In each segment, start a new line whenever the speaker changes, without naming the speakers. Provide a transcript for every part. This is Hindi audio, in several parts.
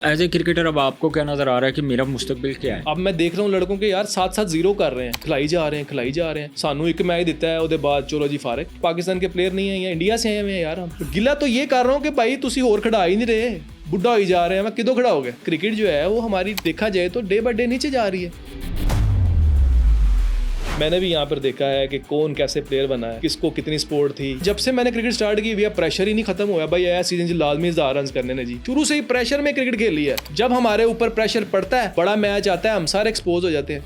एज ए क्रिकेटर अब आपको क्या नजर आ रहा है कि मेरा मुस्तकबिल क्या है?
अब मैं देख रहा हूँ लड़कों के यार साथ साथ जीरो कर रहे हैं, खिलाई जा रहे हैं। सानू एक मैच दिता है उसके बाद चलो जी फारे। पाकिस्तान के प्लेयर नहीं है या इंडिया से आए हुए हैं यार। हम गिला तो ये कर रहा हूँ कि भाई तुसी और खड़ा ही नहीं रहे, बुढ़ा हो जा रहे हैं। मैं किदों खड़ा हो गया। क्रिकेट जो है वो हमारी देखा जाए तो डे बाय डे नीचे जा रही है। मैंने भी यहाँ पर देखा है कि कौन कैसे प्लेयर बना है, किसको कितनी सपोर्ट थी। जब से मैंने क्रिकेट स्टार्ट की भैया प्रेशर ही नहीं खत्म हुआ भाई। आया सीजन जी लाजमी 1000 रन करने ने जी, शुरू से ही प्रेशर में क्रिकेट खेली है। जब हमारे ऊपर प्रेशर पड़ता है, बड़ा मैच आता है, हम सारे एक्सपोज हो जाते हैं।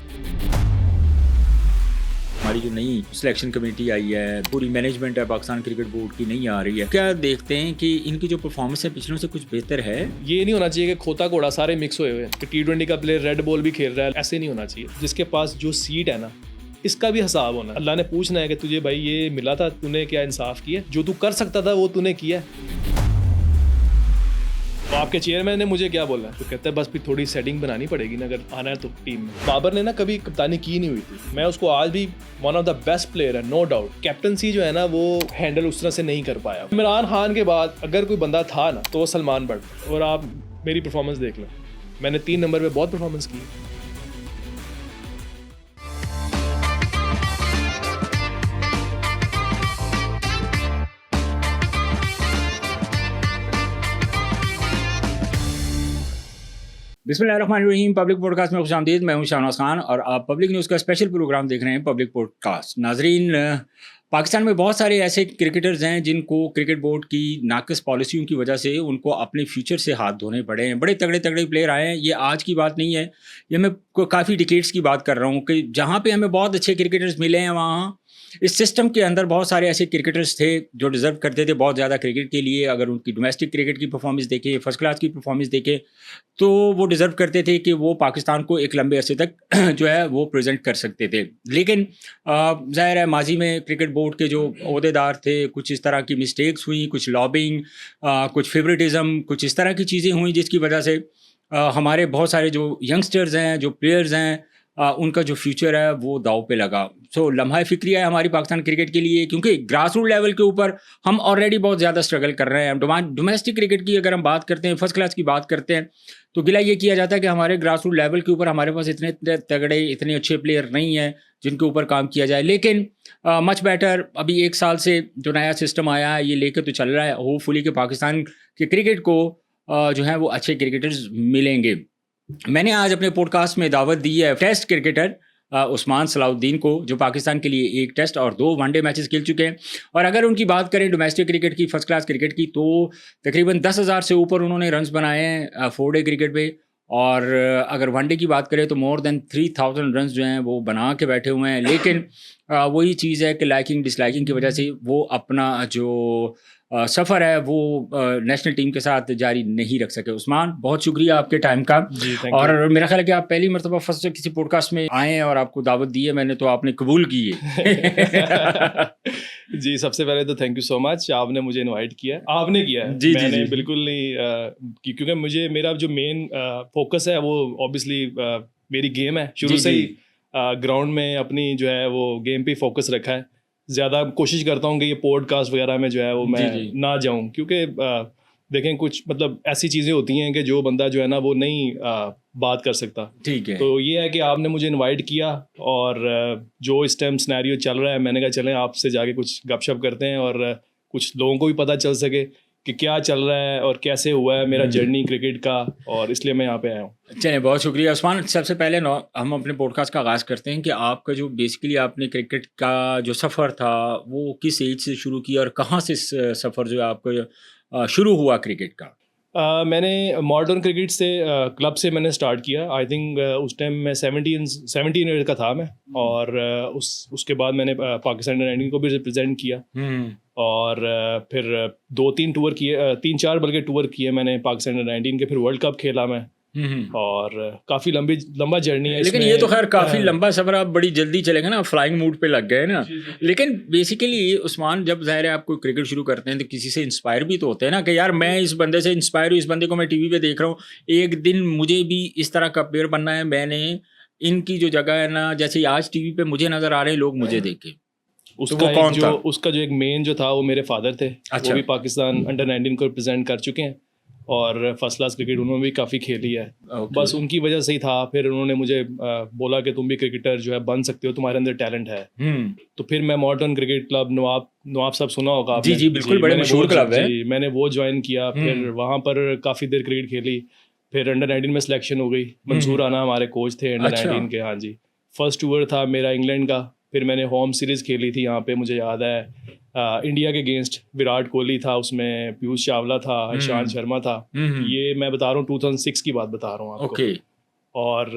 हमारी जो नई सिलेक्शन कमेटी आई है, पूरी मैनेजमेंट है पाकिस्तान क्रिकेट बोर्ड की नहीं आ रही है, क्या देखते हैं कि इनकी जो परफॉर्मेंस है पिछलों से कुछ बेहतर है?
ये नहीं होना चाहिए कि खोता घोड़ा सारे मिक्स हुए हुए हैं कि T20 का प्लेयर रेड बॉल भी खेल रहा है। ऐसे नहीं होना चाहिए। जिसके पास जो सीट है ना, इसका भी हिसाब होना। अल्लाह ने पूछना है कि तुझे भाई ये मिला था, तूने क्या इंसाफ किया? जो तू कर सकता था वो तूने किया। तो आपके चेयरमैन ने मुझे क्या बोला, तो कहता है बस फिर थोड़ी सेटिंग बनानी पड़ेगी ना अगर आना है तो टीम में। बाबर ने ना कभी कप्तानी की नहीं हुई थी। मैं उसको आज भी one of the best player है, नो डाउट। कैप्टनसी जो है ना वो हैंडल उस तरह से नहीं कर पाया। इमरान खान के बाद अगर कोई बंदा था ना तो वो सलमान बट। और आप मेरी परफॉर्मेंस देख लो, मैंने 3 नंबर पे बहुत परफॉर्मेंस की।
बिस्मिल्लाहिर्रहमानिर्रहीम। पब्लिक पॉडकास्ट में खुशामदीद। मैं हूं शाहनवाज खान और आप पब्लिक न्यूज़ का स्पेशल प्रोग्राम देख रहे हैं पब्लिक पॉडकास्ट। नाजरीन, पाकिस्तान में बहुत सारे ऐसे क्रिकेटर्स हैं जिनको क्रिकेट बोर्ड की नाक़िस पॉलिसियों की वजह से उनको अपने फ्यूचर से हाथ धोने पड़े हैं। बड़े तगड़े तगड़े प्लेयर आए हैं। ये आज की बात नहीं है, ये मैं काफ़ी डिकेड्स की बात कर रहा हूँ कि जहाँ पे हमें बहुत अच्छे क्रिकेटर्स मिले हैं, वहाँ इस सिस्टम के अंदर बहुत सारे ऐसे क्रिकेटर्स थे जो डिज़र्व करते थे बहुत ज़्यादा क्रिकेट के लिए। अगर उनकी डोमेस्टिक क्रिकेट की परफॉर्मेंस देखें, फर्स्ट क्लास की परफॉर्मेंस देखें, तो वो डिज़र्व करते थे कि वो पाकिस्तान को एक लंबे अरसे तक जो है वो प्रेजेंट कर सकते थे। लेकिन ज़ाहिर है माजी में क्रिकेट बोर्ड के जो ओहदेदार थे, कुछ इस तरह की मिस्टेक्स हुई, कुछ लॉबिंग, कुछ फेवरेटिज़म, कुछ इस तरह की चीज़ें हुई जिसकी वजह से हमारे बहुत सारे जो यंगस्टर्स हैं, जो प्लेयर्स हैं, उनका जो फ्यूचर है वो दाव पे लगा। सो लम्हा फ़िक्रिया है हमारी पाकिस्तान क्रिकेट के लिए, क्योंकि ग्रास रूट लेवल के ऊपर हम ऑलरेडी बहुत ज़्यादा स्ट्रगल कर रहे हैं। डोमेस्टिक क्रिकेट की अगर हम बात करते हैं, फर्स्ट क्लास की बात करते हैं, तो गिला ये किया जाता है कि हमारे ग्रास रूट लेवल के ऊपर हमारे पास इतने तगड़े, इतने अच्छे प्लेयर नहीं हैं जिनके ऊपर काम किया जाए। लेकिन मच बेटर, अभी 1 साल से जो नया सिस्टम आया है ये लेकर तो चल रहा है। होपफुली कि पाकिस्तान के क्रिकेट को जो है वो अच्छे क्रिकेटर्स मिलेंगे। मैंने आज अपने पॉडकास्ट में दावत दी है टेस्ट क्रिकेटर उस्मान सलाउद्दीन को, जो पाकिस्तान के लिए 1 टेस्ट और 2 वनडे मैचेस खेल चुके हैं। और अगर उनकी बात करें डोमेस्टिक क्रिकेट की, फर्स्ट क्लास क्रिकेट की, तो तकरीबन 10,000 से ऊपर उन्होंने रन्स बनाए हैं 4 डे क्रिकेट पे। और अगर वनडे की बात करें तो मोर देन 3,000 रन्स जो हैं वो बना के बैठे हुए हैं। लेकिन वही चीज़ है कि लाइकिंग डिसलाइकिंग की वजह से वो अपना जो सफ़र है वो नेशनल टीम के साथ जारी नहीं रख सके। उस्मान, बहुत शुक्रिया आपके टाइम का। और मेरा ख्याल है कि आप पहली मरतबा फर्स्ट किसी पॉडकास्ट में आए हैं और आपको दावत दी है मैंने, तो आपने कबूल की है।
जी, सबसे पहले तो थैंक यू सो मच, आपने मुझे इनवाइट किया। आपने किया है,
जी,
मैंने
जी।
बिल्कुल नहीं, क्योंकि मुझे मेरा जो मेन फोकस है वो ऑब्वियसली मेरी गेम है। शुरू से ही ग्राउंड में अपनी जो है वो गेम पे फोकस रखा है। ज़्यादा कोशिश करता हूँ कि ये पॉडकास्ट वगैरह में जो है वो मैं ना जाऊँ, क्योंकि देखें कुछ मतलब ऐसी चीज़ें होती हैं कि जो बंदा जो है ना वो नहीं बात कर सकता।
ठीक है।
तो ये है कि आपने मुझे इनवाइट किया और जो इस टाइम सिनेरियो चल रहा है, मैंने कहा चलें आपसे जाके कुछ गपशप करते हैं और कुछ लोगों को भी पता चल सके कि क्या चल रहा है और कैसे हुआ है मेरा जर्नी क्रिकेट का, और इसलिए मैं यहाँ पे आया हूँ।
चलिए, बहुत शुक्रिया उस्मान। सबसे पहले हम अपने पॉडकास्ट का आगाज़ करते हैं कि आपका जो बेसिकली आपने क्रिकेट का जो सफ़र था वो किस एज से शुरू किया और कहाँ से सफ़र जो है आपका शुरू हुआ क्रिकेट का?
मैंने मॉडर्न क्रिकेट से क्लब से मैंने स्टार्ट किया। आई थिंक उस टाइम मैं 17 ईयर का था मैं। और उसके बाद मैंने पाकिस्तान अंडर-19 को भी रिप्रेजेंट किया। और फिर 2-3 टूर किए, 3-4 बल्कि टूर किए मैंने पाकिस्तान अंडर-19 के। फिर वर्ल्ड कप खेला मैं। और काफ़ी लंबा जर्नी है।
लेकिन ये तो खैर काफ़ी लंबा सफ़र, आप बड़ी जल्दी चलेंगे ना, फ्लाइंग मूड पे लग गए ना। लेकिन बेसिकली उस्मान, जब ज़ाहिर है आप कोई क्रिकेट शुरू करते हैं तो किसी से इंस्पायर भी तो होते हैं ना कि यार मैं इस बंदे से इंस्पायर हूँ, इस बंदे को मैं टीवी पे देख रहा हूँ, एक दिन मुझे भी इस तरह का प्लेयर बनना है, मैंने इनकी जो जगह है ना, जैसे आज टीवी पे मुझे नज़र आ रहे हैं लोग, मुझे देखें।
उसका जो एक मेन जो था वो मेरे फादर थे। वो भी पाकिस्तान अंडर-19 को रिप्रेजेंट कर चुके हैं। और फर्स्ट क्लास क्रिकेट उन्होंने भी काफ़ी खेली है।
Okay.
बस उनकी वजह से ही था। फिर उन्होंने मुझे बोला कि तुम भी क्रिकेटर जो है बन सकते हो, तुम्हारे अंदर टैलेंट है। तो फिर मैं मॉडर्न क्रिकेट क्लब नवाब साहब सुना होगा आपने?
जी बिल्कुल, बड़े मशहूर क्लब है।
जी, मैंने वो ज्वाइन किया। फिर वहाँ पर काफ़ी देर क्रिकेट खेली। फिर अंडर 19 में सिलेक्शन हो गई। मंसूर आना हमारे कोच थे अंडर 19 के। हाँ जी, फर्स्ट टूर था मेरा इंग्लैंड का। फिर मैंने होम सीरीज़ खेली थी यहाँ पे, मुझे याद है इंडिया के अगेंस्ट। विराट कोहली था उसमें, पीयूष चावला था, ईशांत शर्मा था। ये मैं बता रहा हूँ 2006 की बात बता रहा हूँ आपको।
ओके।
और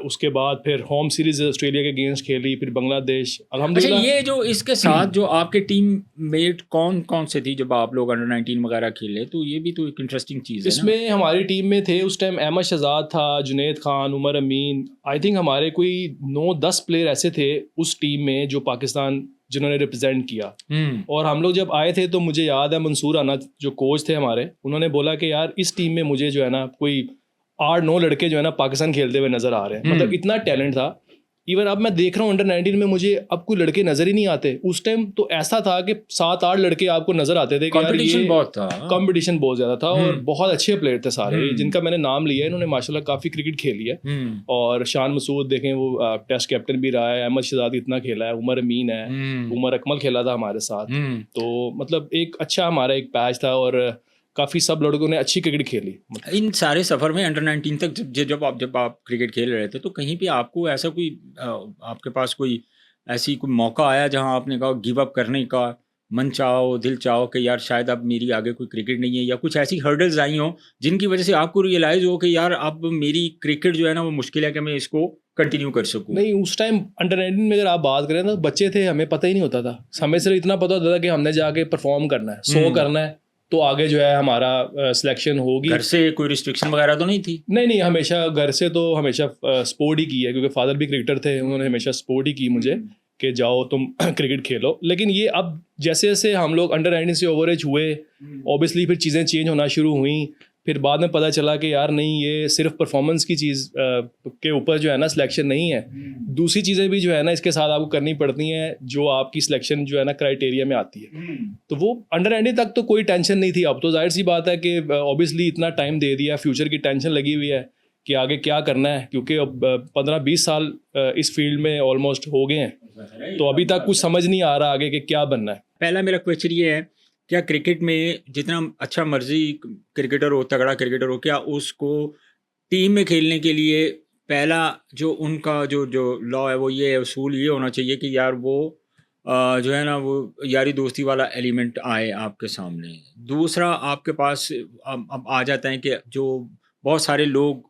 उसके बाद फिर होम सीरीज ऑस्ट्रेलिया के अगेंस्ट खेली, फिर बांग्लादेश।
अच्छा,
अल्हम्दुलिल्लाह।
ये जो इसके साथ जो आपके टीम मेट कौन कौन से थी जब आप लोग अंडर 19 वगैरह खेले, तो ये भी तो एक इंटरेस्टिंग चीज़ है ना?
इसमें हमारी टीम में थे उस टाइम अहमद शहजाद था, जुनैद खान, उमर अमीन। आई थिंक हमारे कोई 9-10 प्लेयर ऐसे थे उस टीम में जो पाकिस्तान जिन्होंने रिप्रेजेंट किया। और हम लोग जब आए थे तो मुझे याद है मंसूर आना जो कोच थे हमारे, उन्होंने बोला कि यार इस टीम में मुझे जो है ना कोई 8-9 लड़के जो है ना पाकिस्तान खेलते हुए नजर आ रहे हैं। मतलब इतना टैलेंट था। इवन अब मैं देख रहा हूँ अंडर 19 में मुझे अब कोई लड़के नजर ही नहीं आते। उस टाइम तो ऐसा था कि 7-8 लड़के आपको नजर आते थे कि यार ये
बहुत था,
कंपटीशन बहुत ज्यादा था। और बहुत अच्छे प्लेयर थे सारे जिनका मैंने नाम लिया है। इन्होंने माशाल्लाह काफी क्रिकेट खेली है। और शान मसूद देखें, वो टेस्ट कैप्टन भी रहा है। अहमद शहजाद इतना खेला है, उमर अमीन है, उमर अकमल खेला था हमारे साथ। तो मतलब एक अच्छा हमारा एक पैच था और काफ़ी सब लड़कों ने अच्छी क्रिकेट खेली।
इन सारे सफ़र में अंडर 19 तक जब आप क्रिकेट खेल रहे थे, तो कहीं पे आपको ऐसा कोई आपके पास कोई ऐसी कोई मौका आया जहां आपने कहा गिव अप करने का मन चाहो, दिल चाहो कि यार शायद अब मेरी आगे कोई क्रिकेट नहीं है, या कुछ ऐसी हर्डल्स आई हो जिनकी वजह से आपको रियलाइज़ हो कि यार अब मेरी क्रिकेट जो है ना वो मुश्किल है कि मैं इसको कंटिन्यू कर सकूं?
नहीं, उस टाइम अंडर 19 में अगर आप बात करें तो बच्चे थे, हमें पता ही नहीं होता था। हमें सिर्फ इतना पता होता था कि हमने जाके परफॉर्म करना है, 100 करना है, तो आगे जो है हमारा सिलेक्शन होगी।
घर से कोई रिस्ट्रिक्शन वगैरह तो नहीं थी?
नहीं, हमेशा घर से तो हमेशा स्पोर्ट ही की है, क्योंकि फादर भी क्रिकेटर थे। उन्होंने हमेशा सपोर्ट ही की मुझे कि जाओ तुम क्रिकेट खेलो। लेकिन ये अब जैसे जैसे हम लोग अंडर 19 से ओवर एज हुए, ऑब्वियसली फिर चीज़ें चेंज होना शुरू हुई। फिर बाद में पता चला कि यार नहीं, ये सिर्फ परफॉर्मेंस की चीज़ के ऊपर जो है ना सिलेक्शन नहीं है, दूसरी चीज़ें भी जो है ना इसके साथ आपको करनी पड़ती हैं जो आपकी सिलेक्शन जो है ना क्राइटेरिया में आती है। तो वो अंडर 19 तक तो कोई टेंशन नहीं थी। अब तो जाहिर सी बात है कि ऑब्वियसली इतना टाइम दे दिया, फ्यूचर की टेंशन लगी हुई है कि आगे क्या करना है, क्योंकि अब 15-20 साल इस फील्ड में ऑलमोस्ट हो गए हैं। तो अभी तक कुछ समझ नहीं आ रहा आगे कि क्या बनना है।
पहला मेरा क्वेश्चन ये है, क्या क्रिकेट में जितना अच्छा मर्जी क्रिकेटर हो, तगड़ा क्रिकेटर हो, क्या उसको टीम में खेलने के लिए पहला जो उनका जो लॉ है वो ये उसूल ये होना चाहिए कि यार वो जो है ना वो यारी दोस्ती वाला एलिमेंट आए आपके सामने? दूसरा, आपके पास अब आ जाता है कि जो बहुत सारे लोग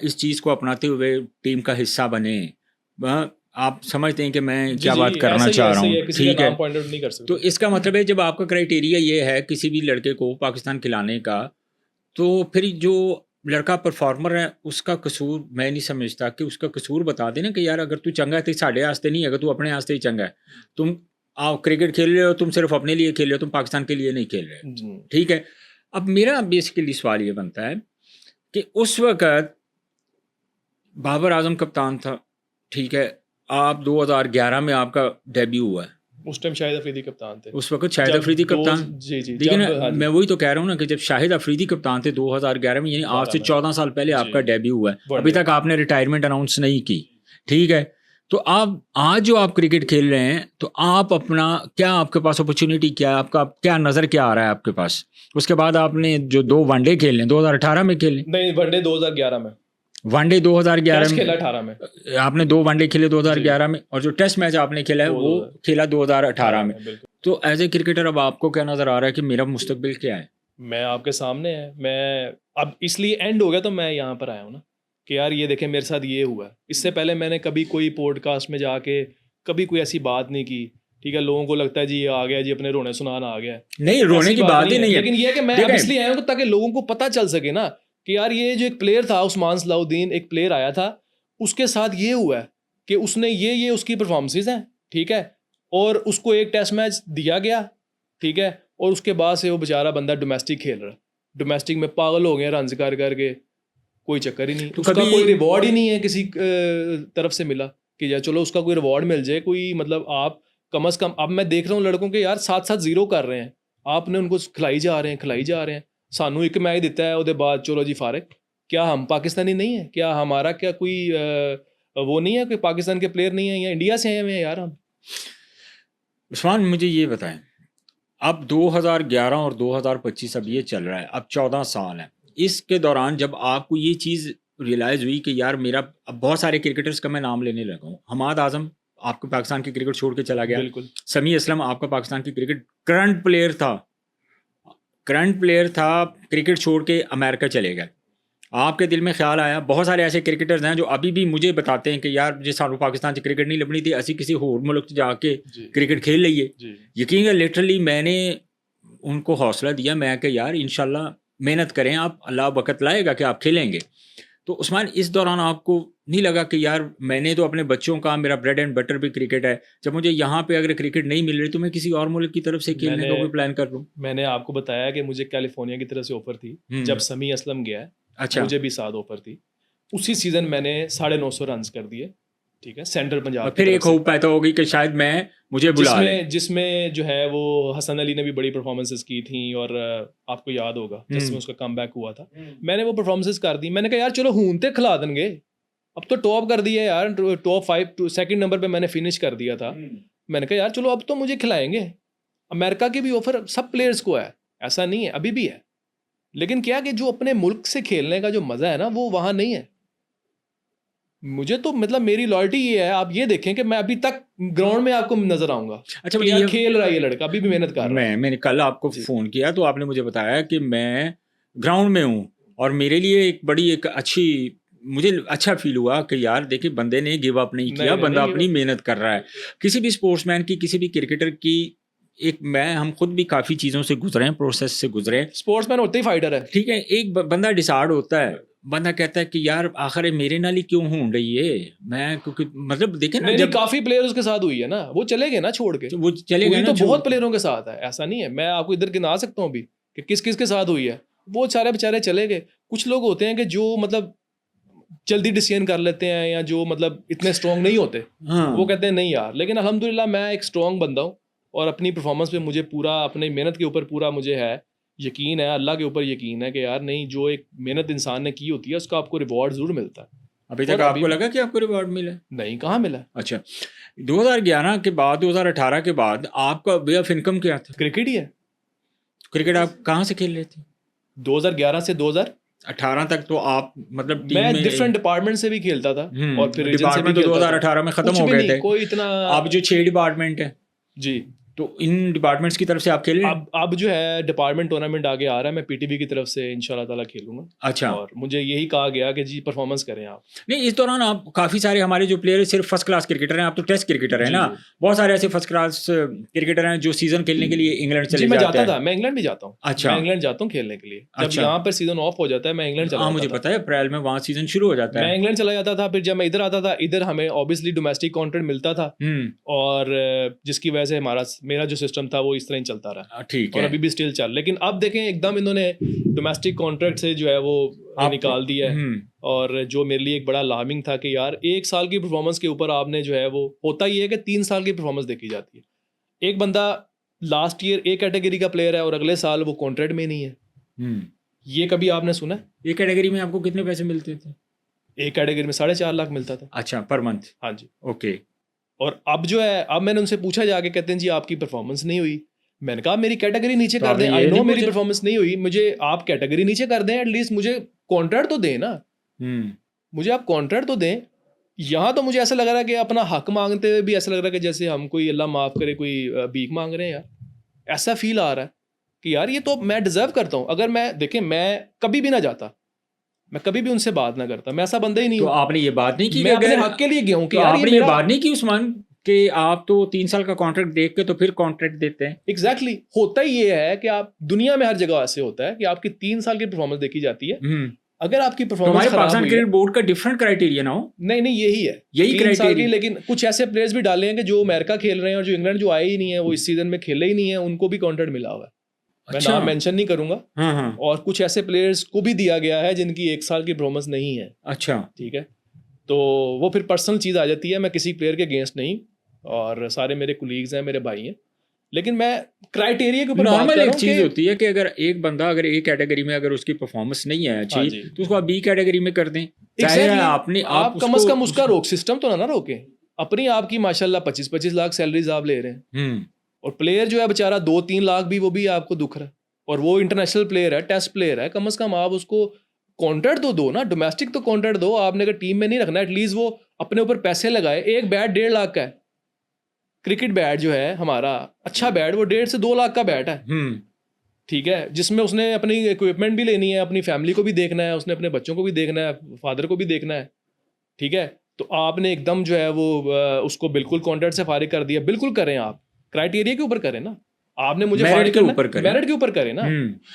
इस चीज़ को अपनाते हुए टीम का हिस्सा बने। आप समझते हैं कि मैं क्या बात करना चाह रहा हूँ, ठीक है?
पॉइंट आउट नहीं कर सकते।
तो इसका मतलब है जब आपका क्राइटेरिया ये है किसी भी लड़के को पाकिस्तान खिलाने का, तो फिर जो लड़का परफॉर्मर है उसका कसूर मैं नहीं समझता कि उसका कसूर बता देना कि यार अगर तू चंगा है तो साढ़े आस्ते नहीं, अगर तू अपने आस्ते ही चंगा है, तुम आओ क्रिकेट खेल रहे हो, तुम सिर्फ अपने लिए खेल रहे हो, तुम पाकिस्तान के लिए नहीं खेल रहे, ठीक है? अब मेरा बेसिकली सवाल ये बनता है कि उस वक़्त बाबर आजम कप्तान था, ठीक है? आप 2011 में आपका डेब्यू हुआ है।
उस टाइम शाहिद अफरीदी कप्तान थे।
उस वक्त शाहिद अफरीदी कप्तान,
जी
लेकिन मैं वही तो कह रहा हूँ ना कि जब शाहिद अफरीदी कप्तान थे 2011 में, यानी आज से 14 साल पहले आपका डेब्यू हुआ है, अभी तक आपने रिटायरमेंट अनाउंस नहीं की, ठीक है? तो आप आज जो आप क्रिकेट खेल रहे हैं, तो आप अपना क्या, आपके पास अपॉर्चुनिटी क्या है, आपका क्या नज़र क्या आ रहा है आपके पास? उसके बाद आपने जो 2 वनडे खेले 2018 में खेले?
नहीं, वनडे 2011 में,
वनडे 2011 में
खेला, 18 में
आपने 2 वनडे खेले 2011 में, और जो टेस्ट मैच आपने खेला है वो खेला 2018 में। तो एज ए क्रिकेटर अब आपको क्या नज़र आ रहा है कि मेरा मुस्तकबिल क्या है?
मैं आपके सामने है, मैं अब इसलिए एंड हो गया तो मैं यहाँ पर आया हूँ ना कि यार ये देखें मेरे साथ ये हुआ है। इससे पहले मैंने कभी कोई पॉडकास्ट में जाके कभी कोई ऐसी बात नहीं की, ठीक है? लोगों को लगता है जी आ गया जी, अपने रोने सुनाना आ गया।
नहीं, रोने की बात ही नहीं है,
लेकिन ये है कि मैं इसलिए आया हूँ ताकि लोगों को पता चल सके ना कि यार ये जो एक प्लेयर था उस्मान सलाउद्दीन, एक प्लेयर आया था, उसके साथ ये हुआ है कि उसने ये उसकी परफॉर्मेंसेस हैं, ठीक है? और उसको एक टेस्ट मैच दिया गया, ठीक है? और उसके बाद से वो बेचारा बंदा डोमेस्टिक खेल रहा है, डोमेस्टिक में पागल हो गए रन करके, कोई चक्कर ही नहीं, तो उसका कोई रिवॉर्ड ही नहीं है किसी तरफ से मिला कि यार चलो उसका कोई रिवॉर्ड मिल जाए कोई। मतलब आप कम से कम, अब मैं देख रहा हूँ लड़कों के यार 7-7 0 कर रहे हैं, आपने उनको खिलाई जा रहे हैं। सानू एक मैच दिता है ਉਹਦੇ बाद चलो जी फारिग। क्या हम पाकिस्तानी नहीं है? क्या हमारा क्या कोई वो नहीं है, कोई पाकिस्तान के प्लेयर नहीं है या इंडिया से आए हुए हैं यार हम?
उस्मान मुझे ये बताएं, अब 2011 और 2025 अब ये चल रहा है, अब 14 साल है। इसके दौरान जब आपको ये चीज़ रियलाइज़ हुई कि यार मेरा, अब बहुत सारे क्रिकेटर्स का मैं नाम लेने लगा हूँ। हमाद आजम आपको पाकिस्तान की क्रिकेट छोड़ के चला गया।
बिल्कुल।
समी असलम आपका पाकिस्तान की क्रिकेट करंट प्लेयर था, क्रिकेट छोड़ के अमेरिका चले गए। आपके दिल में ख्याल आया, बहुत सारे ऐसे क्रिकेटर्स हैं जो अभी भी मुझे बताते हैं कि यार जे सानू पाकिस्तान से क्रिकेट नहीं लभनी थी, असी किसी होर मुल्क च जाके क्रिकेट खेल लीए। यकीन है, लिटरली मैंने उनको हौसला दिया, मैं कि यार इंशाल्लाह मेहनत करें आप, अल्लाह वक़्त लाएगा कि आप खेलेंगे। तो उस्मान, इस दौरान आपको नहीं लगा कि यार मैंने तो अपने बच्चों का, मेरा ब्रेड एंड बटर भी क्रिकेट है, जब मुझे यहाँ पे अगर क्रिकेट नहीं मिल रही तो मैं किसी और मुल्क की तरफ से खेलने का भी प्लान कर लूँ?
मैंने आपको बताया कि मुझे कैलिफोर्निया की तरफ से ऑफर थी जब समी असलम गया है।
अच्छा।
मुझे भी साथ ऑफर थी। उसी सीजन मैंने 950 रन कर दिए, ठीक है, सेंट्रल पंजाब।
फिर एक होप पैदा होगी कि शायद मुझे बुला लें।
जिसमें जो है वो हसन अली ने भी बड़ी परफॉर्मेंसेस की थी और आपको याद होगा जिसमें उसका कमबैक हुआ था। मैंने वो परफॉर्मेंसेस कर दी। मैंने कहा यार चलो हूं ते खिला देंगे, अब तो टॉप कर दिया यार, टॉप 5 सेकंड नंबर पे मैंने फिनिश कर दिया था। मैंने कहा यार चलो अब तो मुझे खिलाएंगे। अमेरिका की भी ऑफर सब प्लेयर्स को है, ऐसा नहीं है, अभी भी है। लेकिन क्या कि जो अपने मुल्क से खेलने का जो मजा है ना वो वहां नहीं है। मुझे तो मतलब मेरी लॉयल्टी ये है, आप ये देखें कि मैं अभी तक ग्राउंड में आपको नजर आऊंगा।
अच्छा,
यार खेल रहा है ये लड़का, अभी भी मेहनत कर रहा है।
मैंने कल आपको फ़ोन किया तो आपने मुझे बताया कि मैं ग्राउंड में हूँ, और मेरे लिए एक अच्छी, मुझे अच्छा फील हुआ कि यार देखिए बंदे ने गिव अप नहीं किया, बंदा अपनी मेहनत कर रहा है। किसी भी स्पोर्ट्समैन की, किसी भी क्रिकेटर की, हम खुद भी काफ़ी चीज़ों से गुजरे हैं, प्रोसेस से गुजरे हैं।
स्पोर्ट्समैन होते ही फाइटर है,
ठीक है। एक बंदा डिसाइड होता है, बंदा कहता है कि यार आखिर मेरे नाल ही क्यों हों रही है, मैं क्योंकि मतलब देखे ना,
जब काफी प्लेयर उसके साथ हुई है ना, वो चले गए ना छोड़ के,
वो चले गए ना,
तो बहुत प्लेयरों के साथ है, ऐसा नहीं है। मैं आपको इधर गिना सकता हूँ अभी कि किस किस के साथ हुई है। वो सारे बेचारे चले गए। कुछ लोग होते हैं कि जो मतलब जल्दी डिसीजन कर लेते हैं, या जो मतलब इतने स्ट्रॉन्ग नहीं होते। वो कहते हैं नहीं यार। लेकिन अल्हम्दुलिल्लाह मैं एक स्ट्रॉन्ग बंदा हूँ और अपनी परफॉर्मेंस पे मुझे पूरा, अपनी मेहनत के ऊपर पूरा मुझे है यकीन है, अल्लाह के ऊपर यकीन है कि यार नहीं, जो एक मेहनत इंसान ने की होती है उसका आपको रिवॉर्ड जरूर मिलता है।
अभी तक आपको लगा कि आपको रिवॉर्ड मिला?
नहीं, कहाँ मिला।
अच्छा, 2011 के बाद, 2018 के बाद आपका वे ऑफ इनकम क्या था?
क्रिकेट ही है।
क्रिकेट आप कहाँ से खेल रहे थे?
2011 से 2018
तक तो आप मतलब टीम
मैं
में
डिफरेंट डिपार्टमेंट से भी खेलता था, और फिर
डिपार्टमेंट तो 2018 में खत्म हो गए थे।
कोई इतना,
अब जो 6 डिपार्टमेंट है
जी,
तो इन डिपार्टमेंट्स की तरफ से आप खेल रहे हैं?
अब जो है डिपार्टमेंट टूर्नामेंट आगे आ रहा है, मैं पीटीबी की तरफ से इंशाल्लाह ताला खेलूंगा।
अच्छा।
और मुझे यही कहा गया कि जी परफॉर्मेंस करें आप।
नहीं, इस दौरान आप काफ़ी सारे हमारे जो प्लेयर सिर्फ फर्स्ट क्लास क्रिकेटर हैं, आप तो टेस्ट क्रिकेटर हैं ना, बहुत सारे ऐसे फर्स्ट क्लास क्रिकेटर हैं जो सीजन खेलने के लिए इंग्लैंड चले जाते हैं।
मैं जाता था, मैं इंग्लैंड भी जाता हूँ।
अच्छा,
मैं इंग्लैंड जाता हूँ खेलने के लिए। जब यहाँ पर सीजन ऑफ हो जाता है मैं इंग्लैंड चला जाता था।
मुझे पता है, अप्रैल में वहाँ सीजन शुरू हो जाता है।
मैं इंग्लैंड चला जाता था। फिर जब मैं इधर आता था, इधर हमें ऑब्वियसली डोमेस्टिक कॉन्ट्रैक्ट मिलता था, और जिसकी वजह से मेरा जो सिस्टम था वो इस तरह ही चलता रहा। ठीक है, और अभी भी स्टिल चल। लेकिन अब देखें एकदम इन्होंने डोमेस्टिक कॉन्ट्रैक्ट से जो है वो निकाल दिया है। और जो मेरे लिए एक बड़ा अलार्मिंग था कि यार 1 साल की परफॉर्मेंस के ऊपर आपने जो है वो, होता ही है कि 3 साल की परफॉर्मेंस देखी जाती है। एक बंदा लास्ट ईयर ए कैटेगरी का प्लेयर है और अगले साल वो कॉन्ट्रैक्ट में नहीं है। ये कभी आपने सुना?
ए कैटेगरी में आपको कितने पैसे मिलते थे?
ए कैटेगरी में 4.5 लाख मिलता था।
अच्छा, पर मंथ?
हाँ जी।
ओके।
और अब जो है, अब मैंने उनसे पूछा जाके, कहते हैं जी आपकी परफॉर्मेंस नहीं हुई। मैंने कहा मेरी कैटेगरी नीचे कर दें, आई नो मेरी परफॉर्मेंस नहीं हुई, मुझे आप कैटेगरी नीचे कर दें, एटलीस्ट मुझे कॉन्ट्रैक्ट तो दें ना। मुझे आप कॉन्ट्रैक्ट तो दें। यहाँ तो मुझे ऐसा लग रहा है कि अपना हक मांगते हुए भी ऐसा लग रहा है कि जैसे हम कोई, अल्लाह माफ करे, कोई भीख मांग रहे हैं यार। ऐसा फील आ रहा है कि यार ये तो मैं डिजर्व करता हूँ। अगर मैं देखें, मैं कभी भी ना जाता, मैं कभी भी उनसे बात ना करता, मैं ऐसा बंदा ही नहीं हूँ।
तो आपने ये बात नहीं की?
मैं अपने हक के लिए गया हूँ कि
आपने ये बात नहीं की उस्मान कि आप तो 3 साल का कॉन्ट्रैक्ट देख के तो फिर कॉन्ट्रैक्ट देते हैं?
एग्जैक्टली होता ही ये है कि आप, दुनिया में हर जगह ऐसे होता है कि आपकी 3 साल की परफॉर्मेंस देखी जाती है। अगर आपकी परफॉर्मेंस
तो पाकिस्तान क्रिकेट बोर्ड का डिफरेंट क्राइटेरिया ना हो?
नहीं, यही है, यही क्राइटेरिया। लेकिन कुछ ऐसे प्लेयर्स भी डाले हैं कि जो अमेरिका खेल रहे हैं और जो इंग्लैंड जो आए ही नहीं है, वो इस सीजन में खेले ही नहीं है, उनको भी कॉन्ट्रैक्ट मिला हुआ है।
अच्छा।
मैं नाम मेंशन नहीं करूंगा। और कुछ ऐसे प्लेयर्स को भी दिया गया है जिनकी 1 साल की परफॉर्मेंस नहीं है।
अच्छा,
ठीक है। तो वो फिर पर्सनल चीज़ आ जाती है। मैं किसी प्लेयर के अगेंस्ट नहीं, और सारे मेरे कुलीग्स हैं, मेरे भाई हैं। लेकिन मैं क्राइटेरिया के ऊपर बात
नॉर्मल
कर
एक
रहा हूँ
चीज
कि
होती है कि अगर एक बंदा अगर एक कैटेगरी में अगर उसकी परफॉर्मेंस नहीं है
हाँ
अच्छी
जी
तो उसको आप बी कैटेगरी में कर दें, जाहिर है
एग्जैक्टली
आपने
आप
आप
कम से
उसको
कम उसका रोक सिस्टम तो ना रोके। अपनी आपकी माशाल्लाह 25-25 लाख सैलरीज आप ले रहे हैं
हम्म
और प्लेयर जो है बेचारा 2-3 लाख भी वो भी आपको दुख रहा है और वो इंटरनेशनल प्लेयर है, टेस्ट प्लेयर है, कम से कम आप उसको कॉन्ट्रैक्ट तो दो ना, डोमेस्टिक तो कॉन्ट्रैक्ट दो। आपने अगर टीम में नहीं रखना एटलीस्ट वो अपने ऊपर पैसे लगाए। एक बैट 1.5 लाख का है, क्रिकेट बैट जो है हमारा अच्छा बैट वो 1.5 से 2 लाख का बैट है,
हम्म
ठीक है, जिसमें उसने अपनी इक्विपमेंट भी लेनी है, अपनी फैमिली को भी देखना है, उसने अपने बच्चों को भी देखना है, फादर को भी देखना है, ठीक है। तो आपने एकदम जो है वो उसको बिल्कुल कॉन्ट्रैक्ट से फारिग कर दिया। बिल्कुल करें, आप क्राइटेरिया के ऊपर करें ना, आपने मुझे
मेरिट
फारिग
के
करना
ऊपर करें।
मेरिट के ऊपर करें ना।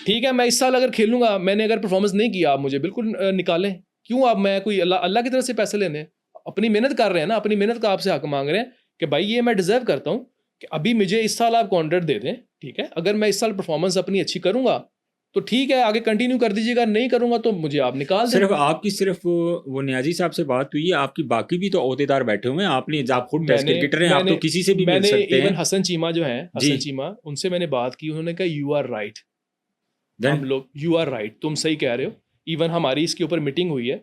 ठीक है, मैं इस साल अगर खेलूंगा, मैंने अगर परफॉर्मेंस नहीं किया, आप मुझे बिल्कुल निकालें। क्यों आप, मैं कोई अल्लाह अल्लाह की तरफ से पैसे लेने? अपनी मेहनत कर रहे हैं ना, अपनी मेहनत का आपसे हक मांग रहे हैं कि भाई ये मैं डिजर्व करता हूँ कि अभी मुझे इस साल आप कॉन्ट्रैक्ट दे दें, ठीक है। अगर मैं इस साल परफॉर्मेंस अपनी अच्छी करूंगा तो ठीक है, आगे कंटिन्यू कर दीजिएगा, नहीं करूंगा तो मुझे आप निकाल दें।
सिर्फ आपकी सिर्फ वो नियाजी साहब से बात हुई है, आपकी बाकी भी तो ओहदेदार बैठे हुए हैं, आपने आप खुद टेस्ट
मैंने
क्रिकेटर हैं, आप तो किसी से भी मिल
मैंने
सकते
इवन
हैं
हसन चीमा जो हैं,
जी।
हसन चीमा, उनसे मैंने बात की, उन्होंने कहा यू आर राइट,
Then-
हम लोग यू आर राइट, तुम सही कह रहे हो। इवन हमारी इसके ऊपर मीटिंग हुई है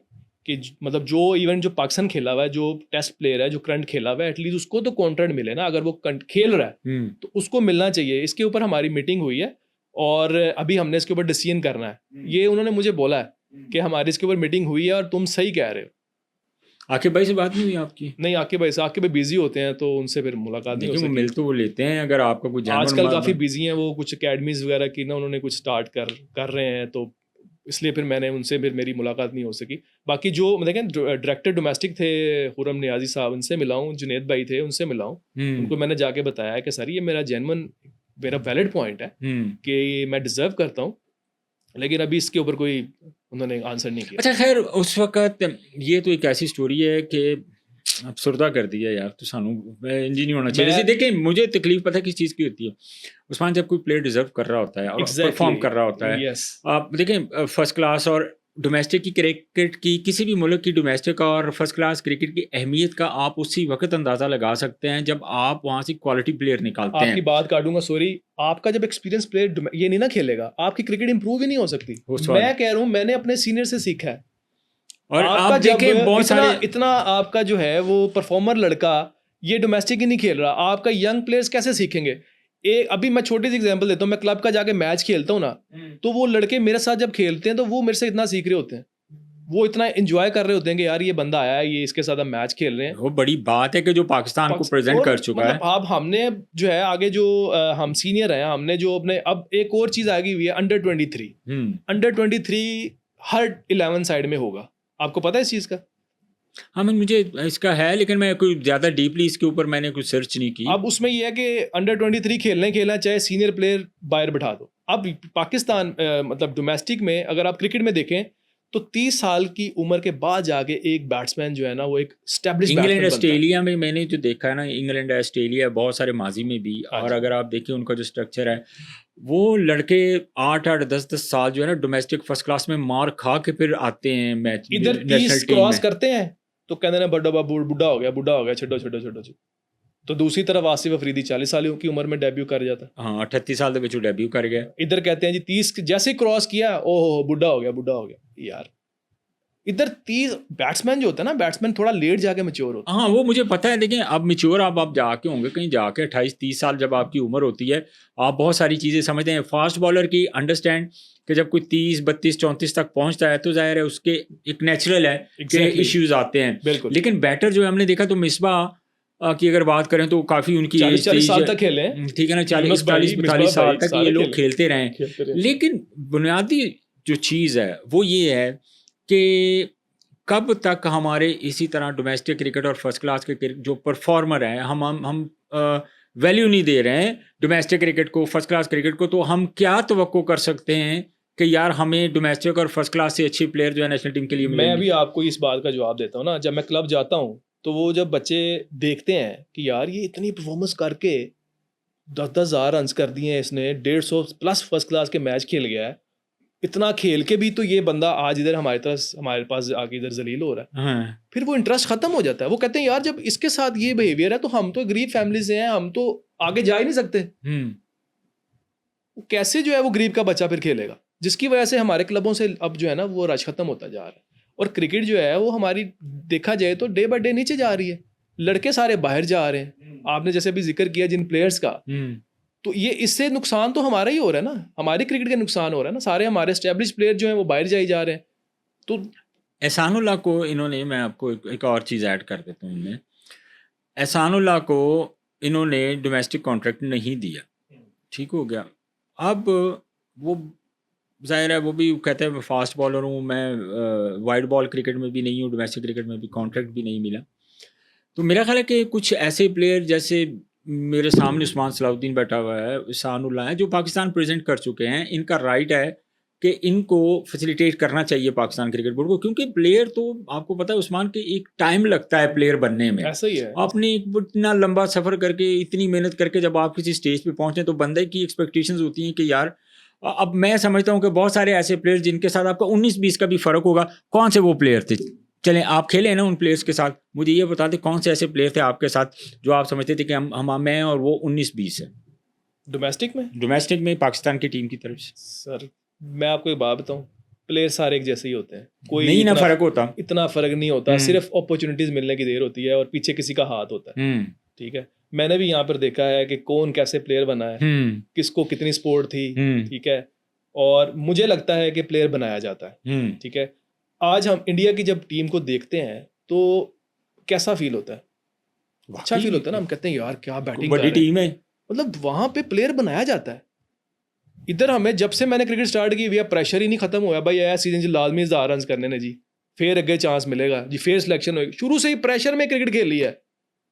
कि मतलब जो इवन जो पाकिस्तान खेला हुआ है, जो टेस्ट प्लेयर है, जो करंट खेला हुआ है, एटलीस्ट उसको तो कॉन्ट्रैक्ट मिले ना। अगर वो खेल रहा है तो उसको मिलना चाहिए। इसके ऊपर हमारी मीटिंग हुई है और अभी हमने इसके ऊपर डिसीजन करना है। ये उन्होंने मुझे बोला है कि हमारी इसके ऊपर मीटिंग हुई है और तुम सही कह रहे हो।
आकिब भाई से बात नहीं हुई आपकी?
नहीं, आकिब भाई बिजी होते हैं तो उनसे फिर मुलाकात नहीं हो
देखिए वो
सकी।
मिल तो वो लेते हैं, अगर आपका कोई
आजकल काफ़ी बिजी हैं वो, कुछ एकेडमीज वगैरह की ना उन्होंने कुछ स्टार्ट कर रहे हैं, तो इसलिए फिर मैंने उनसे फिर मेरी मुलाकात नहीं हो सकी। बाकी जो देखें डायरेक्टर डोमेस्टिक थे खुरम नियाजी साहब, उनसे मिला हूँ, जुनेद भाई थे उनसे मिला हूँ। उनको मैंने जाके बताया है कि सर ये मेरा जेन्युइन, मेरा वैलिड पॉइंट है कि मैं डिजर्व करता हूँ, लेकिन अभी इसके ऊपर कोई उन्होंने आंसर नहीं किया।
अच्छा खैर, उस वक्त ये तो एक ऐसी स्टोरी है कि अफसरदा कर दिया यार, तो सानू इंज नहीं होना चाहिए। देखिए मुझे तकलीफ पता है किस चीज़ की होती है, उस्मान, जब कोई प्लेयर डिजर्व कर रहा होता है और परफॉर्म कर रहा होता है, आप देखें फर्स्ट क्लास और डोमेस्टिक की क्रिकेट की, किसी भी मुल्क की डोमेस्टिक और फर्स्ट क्लास क्रिकेट की अहमियत का आप उसी वक्त अंदाज़ा लगा सकते हैं जब आप वहाँ से क्वालिटी प्लेयर निकालते हैं।
आपकी बात काटूंगा, सॉरी, आपका जब एक्सपीरियंस प्लेयर ये नहीं ना खेलेगा, आपकी क्रिकेट इंप्रूव ही नहीं हो सकती। मैं कह रहा हूँ, मैंने अपने सीनियर से सीखा है। और आप देखें बहुत सारे इतना आपका जो है वो परफॉर्मर लड़का ये डोमेस्टिक ही नहीं खेल रहा, आपका यंग प्लेयर्स कैसे सीखेंगे? अभी मैं छोटी सी एग्जांपल देता हूँ, मैं क्लब का जाके मैच खेलता हूँ ना, तो वो लड़के मेरे साथ जब खेलते हैं तो वो मेरे से इतना सीख रहे होते हैं, वो इतना एंजॉय कर रहे होते हैं कि यार ये बंदा आया है, ये इसके साथ हम मैच खेल रहे हैं।
वो बड़ी बात है कि जो पाकिस्तान को प्रेजेंट कर चुका है।
अब हमने जो है आगे जो हम सीनियर हैं, हमने जो अपने, अब एक और चीज आ गई हुई है, अंडर 23 हर 11 साइड में होगा। आपको पता है इस चीज़ का?
हाँ, मुझे इसका है, लेकिन मैं कोई ज़्यादा डीपली इसके ऊपर मैंने कुछ सर्च नहीं की।
अब उसमें ये है कि अंडर 23 खेलना चाहे सीनियर प्लेयर बाहर बिठा दो। अब पाकिस्तान मतलब डोमेस्टिक में अगर आप क्रिकेट में देखें तो 30 साल की उम्र के बाद जाके एक बैट्समैन जो है ना वो एक स्टैब्लिश
इंग्लैंड ऑस्ट्रेलिया में मैंने जो देखा है ना, इंग्लैंड ऑस्ट्रेलिया बहुत सारे माजी में भी, और अगर आप देखें उनका जो स्ट्रक्चर है, वो लड़के 8-8 10-10 साल जो है ना डोमेस्टिक फर्स्ट क्लास में मार खा के फिर आते हैं मैच,
इधर 30 क्रॉस करते हैं तो कहते हैं बड़ा बुढ़ा हो गया, छोड़ो। तो दूसरी तरफ आसिफ अफरीदी 40 साल की उम्र में डेब्यू कर जाता है।
हाँ, 38 साल के बीच डेब्यू कर गया।
इधर कहते हैं जी 30 जैसे क्रॉस किया, ओहो बुढ़ा हो गया यार। इधर 30 बैट्समैन जो होता है ना, बैट्समैन थोड़ा लेट जाके मैच्योर होता है।
हाँ, वो मुझे पता है, लेकिन अब मैच्योर आप जाके होंगे कहीं जाके 28-30 साल जब आपकी उम्र होती है, आप बहुत सारी चीज़ें समझते हैं। फास्ट बॉलर की अंडरस्टैंड कि जब कोई 30, 32, 34 तक पहुंचता है तो जाहिर है उसके एक नेचुरल है कि इश्यूज आते हैं। लेकिन बैटर जो हमने देखा तो मिसबा की अगर बात करें तो काफ़ी उनकी
40 साल तक खेले,
ठीक है ना, 40-42 साल तक ये लोग खेलते रहे। लेकिन बुनियादी जो चीज़ है वो ये है कि कब तक हमारे इसी तरह डोमेस्टिक क्रिकेट और फर्स्ट क्लास के जो परफॉर्मर हैं, हम वैल्यू नहीं दे रहे हैं डोमेस्टिक क्रिकेट को, फर्स्ट क्लास क्रिकेट को, तो हम क्या तवक्को कर सकते हैं कि यार हमें डोमेस्टिक और फर्स्ट क्लास से अच्छे प्लेयर जो है नेशनल टीम के लिए मिलेंगे?
मैं अभी आपको इस बात का जवाब देता हूँ ना, जब मैं क्लब जाता हूँ तो वो जब बच्चे देखते हैं कि यार ये इतनी परफॉर्मेंस करके 10,000 रन कर दिए हैं इसने, 150 प्लस फर्स्ट क्लास के मैच खेल गया है, इतना खेल के भी तो ये बंदा आज इधर हमारे पास आके इधर जलील हो रहा है।
हाँ,
फिर वो इंटरेस्ट खत्म हो जाता है। वो कहते हैं यार जब इसके साथ ये बिहेवियर है तो हम तो गरीब फैमिली से हैं, हम तो आगे जा ही नहीं सकते। कैसे जो है वो गरीब का बच्चा फिर खेलेगा, जिसकी वजह से हमारे क्लबों से अब जो है ना वो रश खत्म होता जा रहा है। और क्रिकेट जो है वो हमारी देखा जाए तो डे बाय डे नीचे जा रही है, लड़के सारे बाहर जा रहे हैं। आपने जैसे अभी जिक्र किया जिन प्लेयर्स का, तो ये इससे नुकसान तो हमारा ही हो रहा है ना, हमारी क्रिकेट का नुकसान हो रहा है ना। सारे हमारे एस्टेब्लिश प्लेयर जो हैं वो बाहर जाए जा रहे हैं। तो
एहसानुल्लाह को इन्होंने, मैं आपको एक और चीज़ ऐड कर देता हूँ इनमें, एहसानुल्लाह को इन्होंने डोमेस्टिक कॉन्ट्रैक्ट नहीं दिया, ठीक हो गया। अब वो ज़ाहिर है वो भी कहते हैं मैं फास्ट बॉलर हूँ, मैं वाइड बॉल क्रिकेट में भी नहीं हूँ, डोमेस्टिक क्रिकेट में भी कॉन्ट्रैक्ट भी नहीं मिला। तो मेरा ख्याल है कि कुछ ऐसे प्लेयर जैसे मेरे सामने उस्मान सलाउद्दीन बैठा हुआ है, एहसानुल्लाह है, जो पाकिस्तान प्रेजेंट कर चुके हैं, इनका राइट है कि इनको फैसिलिटेट करना चाहिए पाकिस्तान क्रिकेट बोर्ड को, क्योंकि प्लेयर तो आपको पता है उस्मान के एक टाइम लगता है प्लेयर बनने में।
ऐसा ही है।
आपने इतना लंबा सफ़र करके इतनी मेहनत करके जब आप किसी स्टेज पे पहुंचे तो बंदे की एक्सपेक्टेशंस होती हैं कि यार अब मैं समझता हूँ कि बहुत सारे ऐसे प्लेयर जिनके साथ आपका 19-20 का भी फ़र्क होगा। कौन से वो प्लेयर थे? चलें आप खेले ना उन प्लेयर्स के साथ, मुझे ये बता दें कौन से ऐसे प्लेयर थे आपके साथ जो आप समझते थे कि हम मैं और वो 19-20 है डोमेस्टिक में पाकिस्तान की टीम की तरफ से।
सर मैं आपको एक बात बताऊं, प्लेयर सारे एक जैसे ही होते हैं, कोई
नहीं ना फ़र्क होता,
इतना फ़र्क नहीं होता। सिर्फ अपॉर्चुनिटीज़ मिलने की देर होती है और पीछे किसी का हाथ होता है। ठीक है, मैंने भी यहाँ पर देखा है कि कौन कैसे प्लेयर बना है, किसको कितनी सपोर्ट थी। ठीक है, और मुझे लगता है कि प्लेयर बनाया जाता है। ठीक है, आज हम इंडिया की जब टीम को देखते हैं तो कैसा फील होता है? अच्छा फील होता है ना। हम कहते हैं यार क्या बैटिंग
बड़ी टीम है,
मतलब वहां पे प्लेयर बनाया जाता है। इधर हमें जब से मैंने क्रिकेट स्टार्ट की भैया प्रेशर ही नहीं खत्म हुआ भाई, ऐसा सीजन जी लाजमी 1000 रन करने ने जी, फिर अगे चांस मिलेगा जी, फिर सिलेक्शन होगी। शुरू से ही प्रेशर में क्रिकेट खेल लिया है,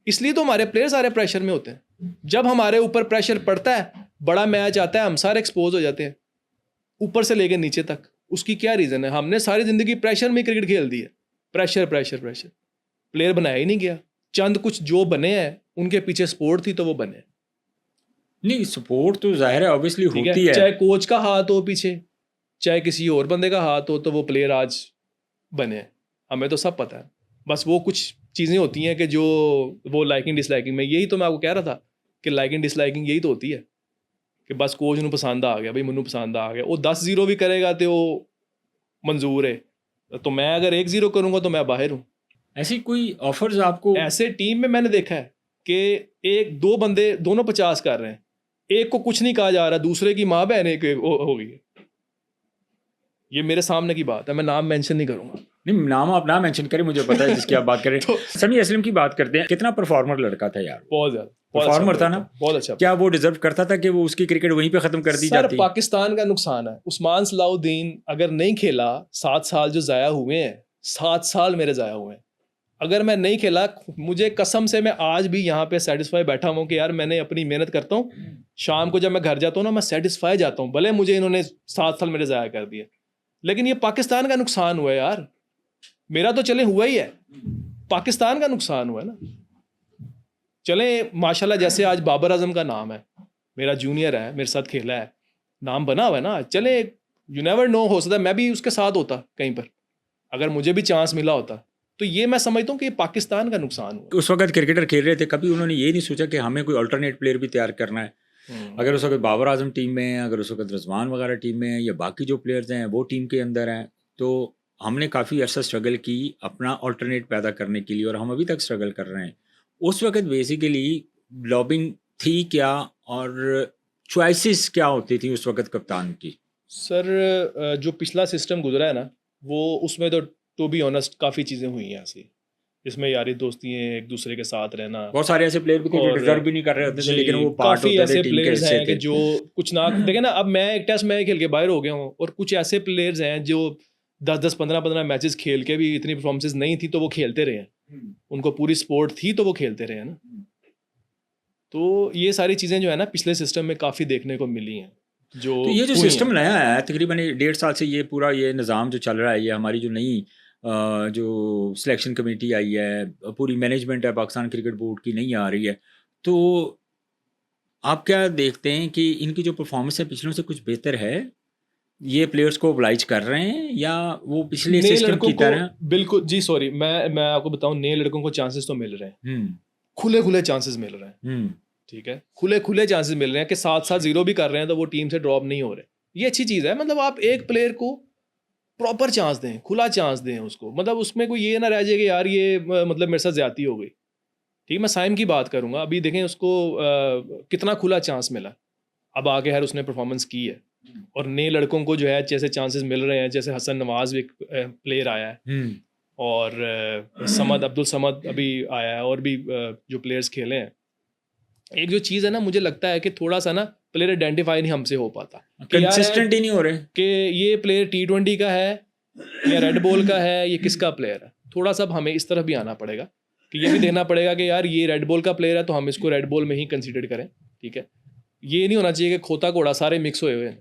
इसलिए तो हमारे प्लेयर सारे प्रेशर में होते हैं। जब हमारे ऊपर प्रेशर पड़ता है, बड़ा मैच आता है, हम सारे एक्सपोज हो जाते हैं ऊपर से लेकर नीचे तक। उसकी क्या रीज़न है? हमने सारी ज़िंदगी प्रेशर में क्रिकेट खेल दी है। प्रेशर प्रेशर प्रेशर, प्लेयर बनाया ही नहीं गया। चंद कुछ जो बने हैं उनके पीछे सपोर्ट थी तो वो बने।
नहीं सपोर्ट तो जाहिर है ऑब्वियसली होती है,
चाहे कोच का हाथ हो पीछे, चाहे किसी और बंदे का हाथ हो, तो वो प्लेयर आज बने। हमें तो सब पता है, बस वो कुछ चीज़ें होती हैं कि जो वो लाइकिंग डिसलाइकिंग में, यही तो मैं आपको कह रहा था कि लाइकिंग डिसलाइकिंग यही तो होती है कि बस कोच नूं पसंद आ गया भाई, मैनू पसंद आ गया। वो 10-0 भी करेगा तो वो मंजूर है, तो मैं अगर 1-0 करूंगा तो मैं बाहर हूँ।
ऐसी कोई ऑफर्स आपको?
ऐसे टीम में मैंने देखा है कि एक दो बंदे दोनों 50 कर रहे हैं, एक को कुछ नहीं कहा जा रहा, दूसरे की माँ बहन एक हो गई है। ये मेरे सामने की बात है, मैं नाम मेंशन नहीं करूंगा।
नहीं नाम आप ना मेंशन करें, मुझे पता है जिसकी आप बात कर रहे हैं। तो समी असलम की बात करते हैं, कितना परफॉर्मर लड़का था यार,
बहुत ज्यादा
परफॉर्मर था ना,
बहुत अच्छा।
क्या वो डिजर्व करता था कि वो उसकी क्रिकेट वहीं पे खत्म कर दी जाती?
पाकिस्तान का नुकसान है। उस्मान सलाउद्दीन अगर नहीं खेला, 7 साल जो ज़ाया हुए हैं, 7 साल मेरे ज़ाया हुए हैं। अगर मैं नहीं खेला, मुझे कसम से मैं आज भी यहाँ पे सेटिस्फाई बैठा हूँ कि यार मैंने अपनी मेहनत करता हूँ, शाम को जब मैं घर जाता हूँ ना मैं सेटिस्फाई जाता हूँ, भले मुझे इन्होंने 7 साल मेरे ज़ाया कर दिए, लेकिन ये पाकिस्तान का नुकसान हुआ है यार। मेरा तो चले हुआ ही है, पाकिस्तान का नुकसान हुआ है ना। चले माशाल्लाह, जैसे आज बाबर आजम का नाम है, मेरा जूनियर है, मेरे साथ खेला है, नाम बना हुआ है ना। चले यू नेवर नो, हो सकता है मैं भी उसके साथ होता कहीं पर, अगर मुझे भी चांस मिला होता। तो ये मैं समझता हूँ कि पाकिस्तान का नुकसान हुआ।
उस वक्त क्रिकेटर खेल रहे थे, कभी उन्होंने ये नहीं सोचा कि हमें कोई अल्टरनेट प्लेयर भी तैयार करना है? अगर उस वक्त बाबर आजम टीम में है, अगर उस वक्त रिजवान वगैरह टीम में है, या बाकी जो प्लेयर्स हैं वो टीम के अंदर हैं, तो हमने काफ़ी अर्सा स्ट्रगल की अपना अल्टरनेट पैदा करने के लिए, और हम अभी तक स्ट्रगल कर रहे हैं। उस वक्त बेसिकली लॉबिंग थी क्या, और चॉइसेस क्या होती थी उस वक्त कप्तान की?
सर जो पिछला सिस्टम गुजरा है ना, वो उसमें तो टू बी ऑनेस्ट काफ़ी चीज़ें हुई हैं ऐसी, जिसमें यारी दोस्ती है, एक दूसरे के साथ रहना।
बहुत सारे ऐसे प्लेयर भी थे जो डिजर्व भी नहीं कर रहे होते थे, लेकिन वो पार्ट होते थे टीम के हिस्से थे।
जो कुछ ना देखे ना, अब मैं एक टेस्ट मैच खेल के बाहर हो गया हूँ, और कुछ ऐसे प्लेयर्स हैं जो 10-10, 15-15 मैचेस खेल के भी इतनी परफॉर्मेंसेस नहीं थी तो वो खेलते रहे हैं, उनको पूरी सपोर्ट थी तो वो खेलते रहे हैं ना। तो ये सारी चीज़ें जो है ना पिछले सिस्टम में काफ़ी देखने को मिली हैं।
तो ये जो सिस्टम नया है तकरीबन 1.5 साल से, ये पूरा ये निज़ाम जो चल रहा है, ये हमारी जो नई जो सिलेक्शन कमेटी आई है, पूरी मैनेजमेंट है पाकिस्तान क्रिकेट बोर्ड की नहीं आ रही है, तो आप क्या देखते हैं कि इनकी जो परफॉर्मेंस है पिछलों से कुछ बेहतर है? ये प्लेयर्स को oblige कर रहे हैं या वो पिछले
नए
सिस्टम
लड़कों
की
को
तरह?
बिल्कुल जी, सॉरी, मैं आपको बताऊं, नए लड़कों को चांसेस तो मिल रहे हैं,
हम्म
खुले खुले चांसेस मिल रहे हैं,
हम्म
ठीक है, खुले खुले चांसेस मिल रहे हैं कि साथ साथ जीरो भी कर रहे हैं तो वो टीम से ड्रॉप नहीं हो रहे। ये अच्छी चीज़ है, मतलब आप एक प्लेयर को प्रॉपर चांस दें, खुला चांस दें उसको, मतलब उसमें कोई ये ना रह जाए कि यार ये मतलब मेरे साथ ज्यादती हो गई। ठीक, मैं साइम की बात करूंगा, अभी देखें उसको कितना खुला चांस मिला, अब आगे हर उसने परफॉर्मेंस की है, और नए लड़कों को जो है जैसे चांसेस मिल रहे हैं, जैसे हसन नवाज भी एक प्लेयर आया है,
हम्म
और समद, अब्दुल समद अभी आया है, और भी जो प्लेयर्स खेले हैं। एक जो चीज़ है ना, मुझे लगता है कि थोड़ा सा ना प्लेयर आइडेंटिफाई नहीं हमसे हो पाता कि यार
कंसिस्टेंट ही नहीं हो रहे।
कि ये प्लेयर T20 का है या रेड बॉल का है, ये किसका प्लेयर है। थोड़ा सा अब हमें इस तरफ भी आना पड़ेगा कि ये भी देखना पड़ेगा कि यार ये रेड बॉल का प्लेयर है तो हम इसको रेड बॉल में ही कंसिडर करें, ठीक है। ये नहीं होना चाहिए कि खोता घोड़ा सारे मिक्स हुए हुए हैं,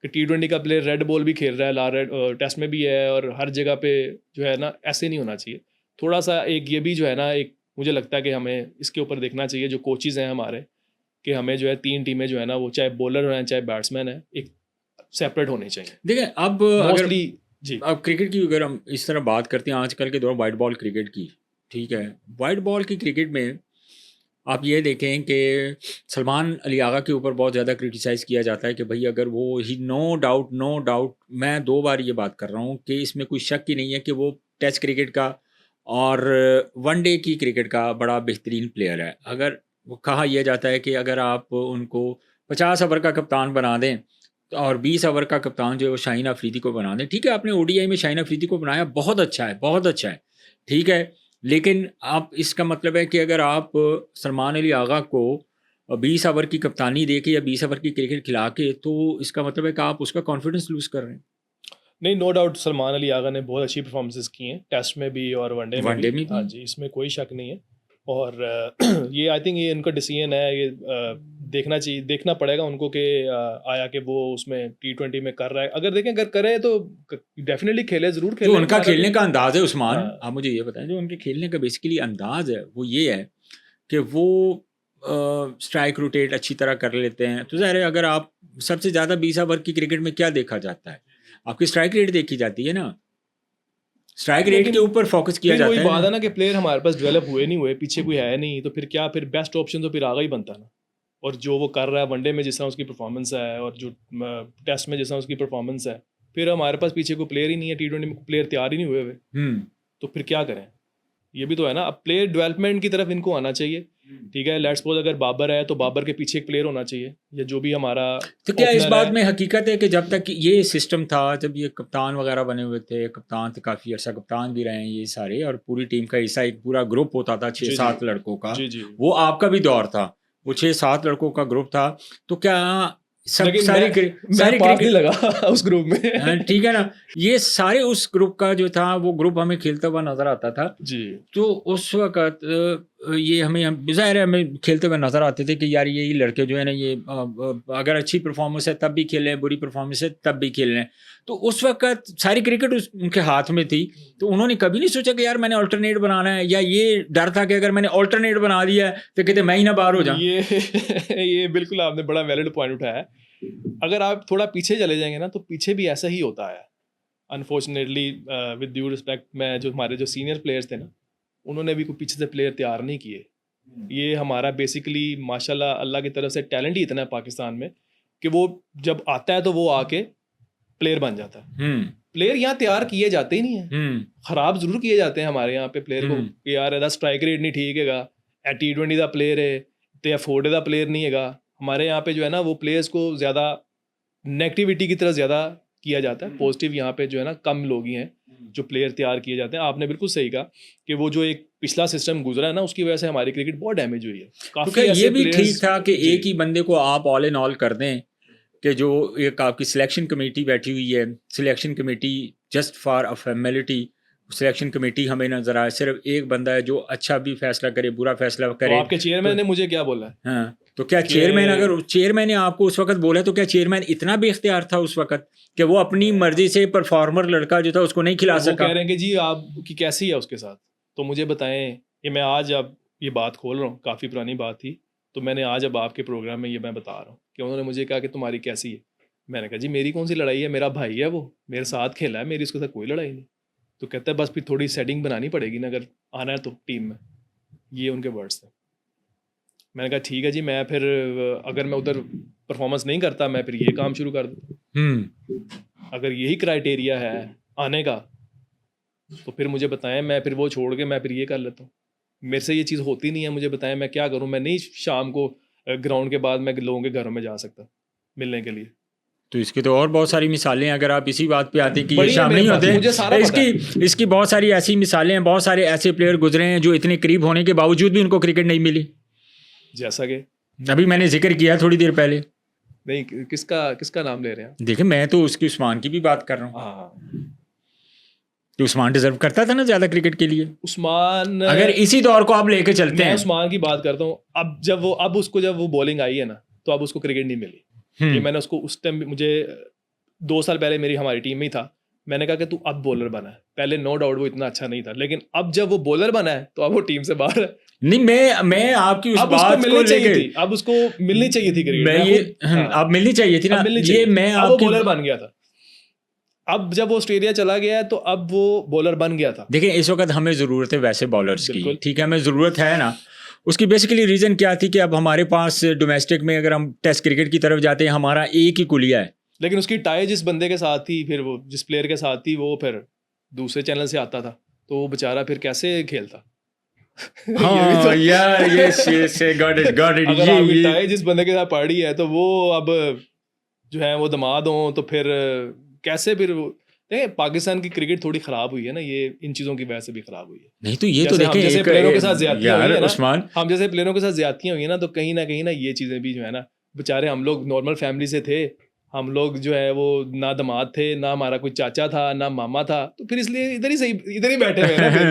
कि T20 का प्लेयर रेड बॉल भी खेल रहा है, लाल रेड टेस्ट में भी है, और हर जगह पे जो है ना, ऐसे नहीं होना चाहिए। थोड़ा सा एक ये भी जो है ना, एक मुझे लगता है कि हमें इसके ऊपर देखना चाहिए, जो कोचेज़ हैं हमारे, कि हमें जो है 3 टीमें जो है ना, वो चाहे बॉलर हैं चाहे बैट्समैन हैं, एक सेपरेट होनी चाहिए
देखिए अब अगर
मोस्टली जी।
अब क्रिकेट की अगर हम इस तरह बात करते हैं आजकल के दौर वाइट बॉल क्रिकेट की, ठीक है, वाइट बॉल की क्रिकेट में आप ये देखें कि सलमान अली आगा के ऊपर बहुत ज़्यादा क्रिटिसाइज़ किया जाता है कि भाई अगर वो ही नो डाउट मैं 2 बार ये बात कर रहा हूँ कि इसमें कोई शक ही नहीं है कि वो टेस्ट क्रिकेट का और वनडे की क्रिकेट का बड़ा बेहतरीन प्लेयर है। अगर वो कहा यह जाता है कि अगर आप उनको 50 ओवर का कप्तान बना दें और 20 ओवर का कप्तान जो है वो शाहीन अफरीदी को बना दें, ठीक है, आपने ओडीआई में शाहीन अफरीदी को बनाया, बहुत अच्छा है, बहुत अच्छा है, ठीक है, लेकिन आप इसका मतलब है कि अगर आप सलमान अली आगा को 20 ओवर की कप्तानी दे के या 20 ओवर की क्रिकेट खिला के, तो इसका मतलब है कि आप उसका कॉन्फिडेंस लूज़ कर रहे हैं।
नहीं, नो डाउट सलमान अली आगा ने बहुत अच्छी परफॉर्मेंसेस की हैं, टेस्ट में भी और वनडे में भी,
वनडे में
हाँ
भी
जी, इसमें कोई शक नहीं है। और ये आई थिंक ये इनका डिसीजन है, ये देखना चाहिए, देखना पड़ेगा उनको कि आया कि वो उसमें T20 में कर रहा है। अगर देखें, अगर करे तो डेफिनेटली खेले, ज़रूर
जो
खेले,
उनका
हमारा
खेलने
कोई
का अंदाज है उस्मान,
हाँ
आप मुझे ये बताएं, जो उनके खेलने का बेसिकली अंदाज है वो ये है कि वो स्ट्राइक रोटेट अच्छी तरह कर लेते हैं। तो ज़ाहिर है अगर आप सबसे ज़्यादा 20 ओवर की क्रिकेट में क्या देखा जाता है, आपकी स्ट्राइक रेट देखी जाती है ना, स्ट्राइक रेट
लेकिन
के ऊपर फोकस किया
फिर वही
जाता है
बात
ना।
है ना कि प्लेयर हमारे पास डेवलप हुए नहीं हुए, पीछे कोई है नहीं, तो फिर क्या, फिर बेस्ट ऑप्शन तो फिर आगा ही बनता है ना। और जो वो कर रहा है वनडे में जिस तरह उसकी परफॉर्मेंस है, और जो टेस्ट में जिस तरह उसकी परफॉर्मेंस है, फिर हमारे पास पीछे कोई प्लेयर ही नहीं है, T20 में प्लेयर तैयार ही नहीं हुए हुए,
हम्म
तो फिर क्या करें। ये भी तो है ना, अब प्लेयर डेवलपमेंट की तरफ इनको आना चाहिए, ठीक है। लेट्स सपोज अगर बाबर है तो बाबर के पीछे एक प्लेयर होना चाहिए, या जो भी हमारा
तो क्या इस
ओपनर
बात
है।
में हकीकत है कि जब तक ये सिस्टम था, जब ये कप्तान वगैरह बने हुए थे, कप्तान थे, काफ़ी अर्सा कप्तान भी रहे हैं ये सारे, और पूरी टीम का हिस्सा एक पूरा ग्रुप होता था छः
जी जी
सात लड़कों का,
जी जी।
वो आपका भी दौर था, वो 6-7 लड़कों का ग्रुप था, तो क्या सब
लेकिन
सारी
मैं
सारी
पास नहीं
क्रिकेट,
लगा उस ग्रुप
हाँ,
में।
ठीक है ना, ये सारे उस ग्रुप का जो था वो ग्रुप हमें खेलता हुआ नजर आता था।
जी
तो उस वक़्त ये हमें हम ज़ाहिर है हमें खेलते हुए नज़र आते थे कि यार ये लड़के जो है ना ये अगर अच्छी परफ़ॉर्मेंस है तब भी खेल रहे हैं, बुरी परफ़ॉर्मेंस है तब भी खेल रहे हैं। तो उस वक़्त सारी क्रिकेट उनके हाथ में थी, तो उन्होंने कभी नहीं सोचा कि यार मैंने अल्टरनेट बनाना है, या ये डर था कि अगर मैंने अल्टरनेट बना दिया है तो कहते मैं ही ना बाहर हो जाऊँ।
ये ये बिल्कुल आपने बड़ा वैलिड पॉइंट उठाया है। अगर आप थोड़ा पीछे चले जाएंगे ना, तो पीछे भी ऐसा ही होता है अनफॉर्चुनेटली। विद ड्यू रिस्पेक्ट, मैं जो हमारे जो सीनियर प्लेयर्स थे ना, उन्होंने भी कोई पीछे से प्लेयर तैयार नहीं किए। ये हमारा बेसिकली माशाल्लाह अल्लाह की तरफ से टैलेंट ही इतना है पाकिस्तान में, कि वो जब आता है तो वो आके प्लेयर बन जाता है।
हुँ,
प्लेयर यहाँ तैयार किए जाते ही नहीं है,
हुँ,
खराब जरूर किए जाते हैं हमारे यहाँ पे प्लेयर को,
हुँ।
कि यार ਇਹਦਾ स्ट्राइक रेट नहीं ठीक हैगा, T20 ਦਾ प्लेयर है तो या फोर्डे ਦਾ प्लेयर नहीं हैगा। हमारे यहाँ पे जो है ना, वो प्लेयर्स को ज़्यादा नेगेटिविटी की तरफ ज़्यादा किया जाता है, पॉजिटिव यहाँ पे जो है ना कम लोग ही हैं जो प्लेयर तैयार किए जाते हैं। आपने बिल्कुल सही कहा कि वो जो एक पिछला सिस्टम गुजरा है ना, उसकी वजह से हमारी क्रिकेट बहुत डैमेज हुई है।
तो क्या
काफ़ी
ये
ऐसे
भी ठीक
प्लेयर्स
था कि
जी
एक ही बंदे को आप ऑल इन ऑल कर दें, कि जो एक आपकी सिलेक्शन कमेटी बैठी हुई है, selection committee just for a formality, selection committee हमें नजर आए, सिर्फ एक बंदा है जो अच्छा भी फैसला करे बुरा फैसला
तो
करे।
आपके
तो
चेयरमैन ने मुझे क्या बोला है
हाँ, तो क्या
कि
चेयरमैन, अगर चेयरमैन ने आपको उस वक्त बोला तो क्या चेयरमैन इतना बेख्तियार था उस वक्त कि वो अपनी मर्जी से परफॉर्मर लड़का जो था उसको नहीं खिला
तो वो
सका?
कह रहे हैं कि जी आपकी कैसी है उसके साथ, तो मुझे बताएं। ये मैं आज अब ये बात खोल रहा हूँ, काफ़ी पुरानी बात थी, तो मैंने आज अब आपके प्रोग्राम में ये मैं बता रहा हूँ कि उन्होंने मुझे कहा कि तुम्हारी कैसी है। मैंने कहा जी मेरी कौन सी लड़ाई है, मेरा भाई है वो, मेरे साथ खेला है, मेरी उसके साथ कोई लड़ाई नहीं। तो कहता है बस फिर थोड़ी सेटिंग बनानी पड़ेगी ना अगर आना है तो टीम में। ये उनके वर्ड्स थे। मैंने कहा ठीक है जी, मैं फिर अगर मैं उधर परफॉर्मेंस नहीं करता मैं फिर ये काम शुरू कर दूँ। अगर यही क्राइटेरिया है आने का तो फिर मुझे बताएं, मैं फिर वो छोड़ के मैं फिर ये कर लेता हूँ। मेरे से ये चीज़ होती नहीं है, मुझे बताएं मैं क्या करूँ। मैं नहीं शाम को ग्राउंड के बाद मैं लोगों के घरों में जा सकता मिलने के लिए।
तो इसकी तो और बहुत सारी मिसालें हैं, अगर आप इसी बात पे आते कि ये
बड़ी है
शाम
मेरे
नहीं
पास,
होते।
मुझे सारा पता है।
इसकी बहुत सारी ऐसी मिसालें हैं, बहुत सारे ऐसे प्लेयर गुजरे हैं जो इतने करीब होने के बावजूद भी उनको क्रिकेट नहीं मिली।
जैसा कि
अभी मैंने जिक्र किया थोड़ी देर पहले।
नहीं, किसका नाम ले रहे हैं?
देखिए मैं तो उसकी उस्मान की भी बात कर रहा हूँ।
हाँ,
तो उस्मान डिजर्व करता था ना ज्यादा क्रिकेट के लिए।
उस्मान,
अगर इसी दौर को आप लेके चलते
मैं
हैं,
उस्मान की बात करता हूँ। जब वो बॉलिंग आई है ना तो अब उसको क्रिकेट नहीं मिली। ये मैंने उसको उस टाइम, मुझे 2 साल पहले मेरी हमारी टीम में ही था, मैंने कहा कि तू अब बॉलर बना है। पहले नो डाउट वो इतना अच्छा नहीं था, लेकिन अब जब वो बॉलर बना है तो अब वो टीम से बाहर है।
नहीं मैं आपकी उस
अब उसको
बात को
मिलनी चाहिए
लेके,
थी, अब उसको मिलनी चाहिए थी क्रिकेट।
मैं ये अब मिलनी चाहिए थी ना,
अब मिलनी
ये
चाहिए थी।
मैं
अब वो
आपकी
बॉलर बन गया था। अब जब वो ऑस्ट्रेलिया चला गया है तो अब वो बॉलर बन गया था।
देखिए इस वक्त हमें ज़रूरत है वैसे बॉलर्स की,
बिल्कुल।
ठीक है, हमें ज़रूरत है ना। उसकी बेसिकली रीज़न क्या थी कि अब हमारे पास डोमेस्टिक में अगर हम टेस्ट क्रिकेट की तरफ जाते हैं, हमारा एक ही कुलिया है।
लेकिन उसकी टाई जिस बंदे के साथ थी, फिर वो जिस प्लेयर के साथ थी, वो फिर दूसरे चैनल से आता था, तो वो बेचारा फिर कैसे खेलता।
हाँ यार ये गॉट इट
अगर आपकी टाई जिस बंदे के साथ पड़ी है तो वो अब जो है वो दामाद हो तो फिर कैसे फिर देखिए पाकिस्तान की क्रिकेट थोड़ी खराब हुई है ना, ये इन चीज़ों की वजह से भी खराब हुई है।
नहीं तो ये तो
जैसे हम
देखें
जैसे प्लेयरों के साथ ज्यादतियां हुई है ना,
उस्मान,
हम जैसे प्लेयरों के साथ ज्यादतियां हुई है ना, तो कहीं ना ये चीज़ें भी जो है ना, बेचारे हम लोग नॉर्मल फैमिली से थे, हम लोग जो है वो ना दामाद थे, ना हमारा कोई चाचा था, ना मामा था, तो फिर इसलिए इधर ही बैठे हुए हैं ना फिर।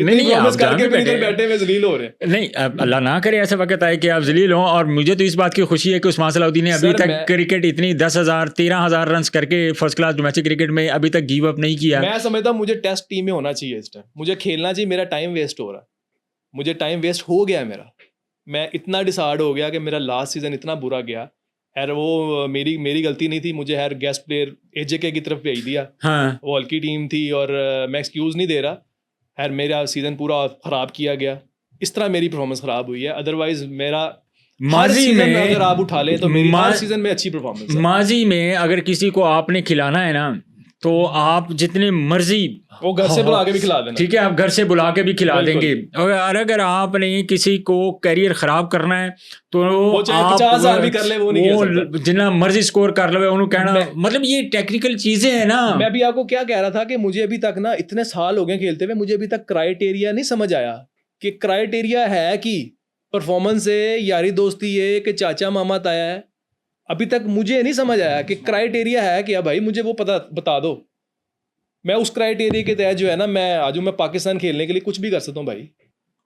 नहीं
इतनी
आप
promise
जहाँ
करके
पे
फिर इधर बैठे हुए जलील हो रहे हैं।
नहीं, अब अल्लाह ना करे ऐसा वक्त आए कि आप जलील हों। और मुझे तो इस बात की खुशी है कि उस्मान सलाउद्दीन ने अभी
सर,
तक क्रिकेट इतनी 10,000 13,000 रन करके फर्स्ट क्लास डोमेस्टिक क्रिकेट में अभी तक गिव अप नहीं किया।
मैं समझता हूँ मुझे टेस्ट टीम में होना चाहिए इस टाइम, मुझे खेलना चाहिए। मेरा टाइम वेस्ट हो रहा है, मुझे टाइम वेस्ट हो गया है मेरा। मैं इतना डिसाइड हो गया कि मेरा लास्ट सीजन इतना बुरा गया। यार वो मेरी गलती नहीं थी, मुझे यार गेस्ट प्लेयर एजेके की तरफ भेज दिया।
हाँ
वो हल्की टीम थी और मैं एक्सक्यूज़ नहीं दे रहा, यार मेरा सीज़न पूरा ख़राब किया गया। इस तरह मेरी परफॉर्मेंस ख़राब हुई है। अदरवाइज मेरा हर
माजी
सीज़न
में
अगर आप उठा लें तो मेरी
मा-
हर सीज़न में अच्छी परफॉर्मेंस है।
माजी में अगर किसी को आपने खिलाना है ना, तो आप जितने मर्जी
वो घर से बुला के भी खिला देना।
ठीक है, आप घर से बुला के भी खिला
बिल्कुल।
देंगे। और अगर आपने किसी को करियर खराब करना है तो
वो चाहे
आप
50,000 भी कर ले, वो नहीं खेल सकता।
जितना मर्जी स्कोर कर लो उन्होंने कहना, मतलब ये टेक्निकल चीजें हैं ना।
मैं अभी आपको क्या कह रहा था कि मुझे अभी तक ना इतने साल हो गए खेलते हुए, मुझे अभी तक क्राइटेरिया नहीं समझ आया कि क्राइटेरिया है कि परफॉर्मेंस है, यारी दोस्ती है, कि चाचा मामा ताया है। अभी तक मुझे नहीं समझ आया कि क्राइटेरिया है क्या भाई, मुझे वो पता बता दो। मैं उस क्राइटेरिया के तहत जो है ना, मैं आजू मैं पाकिस्तान खेलने के लिए कुछ भी कर सकता हूँ भाई।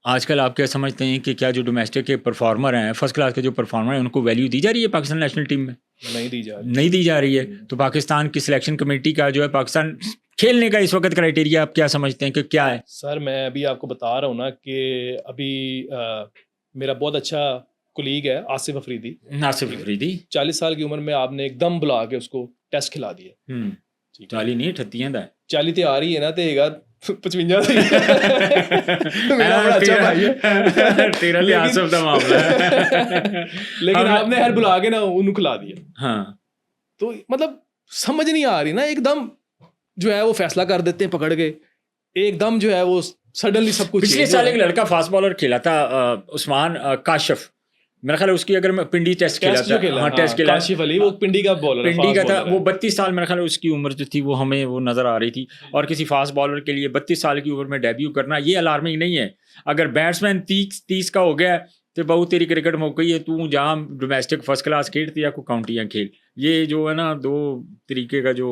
आजकल आप क्या समझते हैं कि क्या जो डोमेस्टिक के परफॉर्मर हैं, फर्स्ट क्लास के जो परफॉर्मर हैं, उनको वैल्यू दी जा रही है पाकिस्तान नेशनल टीम में?
नहीं दी जा रही।
नहीं दी जा रही है। तो पाकिस्तान की सिलेक्शन कमेटी का जो है पाकिस्तान खेलने का इस वक्त क्राइटेरिया आप क्या समझते हैं कि क्या है?
सर मैं अभी आपको बता रहा हूँ ना कि अभी मेरा बहुत अच्छा कुलीग है आसिफ अफरीदी।
नासिफ अफरीदी
40 साल की उम्र में आपने एकदम बुला के उसको टेस्ट खिला दिए।
40 नहीं 38 ਦਾ
40 ਤੇ आ रही है ना, तो 55 मेरा बड़ा अच्छा भाई है।
तेरा ले आसिफ का मामला है।
लेकिन आपने हर बुला के ना उन्हें खिला दिया।
हाँ
तो मतलब समझ नहीं आ रही ना, एकदम जो है वो फैसला कर देते हैं पकड़ के, एकदम जो है वो सडनली सब कुछ।
पिछले साल एक लड़का फास्ट बॉलर खेला था, उस्मान काशिफ, मेरा ख्याल है उसकी अगर मैं पिंडी टेस्ट खेला था, हाँ टेस्ट खेला,
काशिफ अली, वो पिंडी का बॉलर,
पिंडी का था। वो 32 साल मेरा ख्याल है उसकी उम्र जो थी वो हमें वो नज़र आ रही थी। और किसी फास्ट बॉलर के लिए 32 साल की उम्र में डेब्यू करना ये अलार्मिंग नहीं है। अगर बैट्समैन 30 का हो गया तो बहुत तेरी क्रिकेट में गई है, तू जहाँ डोमेस्टिक फर्स्ट क्लास खेलती या को काउंटियाँ खेल। ये जो है ना दो तरीके का जो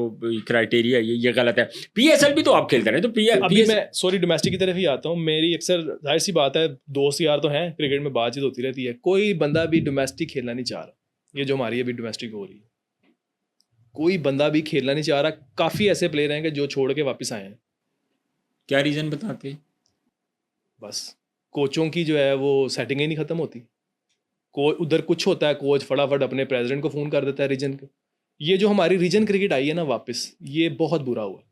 क्राइटेरिया है ये गलत है। PSL भी तो आप खेलते रहे, तो
अभी मैं सॉरी डोमेस्टिक की तरफ ही आता हूँ। मेरी अक्सर जाहिर सी बात है, दोस्त यार तो हैं, क्रिकेट में बातचीत होती रहती है, कोई बंदा भी डोमेस्टिक खेलना नहीं चाह रहा। ये जो हमारी अभी डोमेस्टिक हो रही है, कोई बंदा भी खेलना नहीं चाह रहा। काफ़ी ऐसे प्लेयर हैं कि जो छोड़ के वापस आए हैं।
क्या रीज़न बताते?
बस कोचों की जो है वो सेटिंग ही नहीं ख़त्म होती। उधर कुछ होता है, कोच फटाफट अपने प्रेसिडेंट को फ़ोन कर देता है रीजन के, ये जो हमारी रीजन क्रिकेट आई है ना वापस, ये बहुत बुरा हुआ,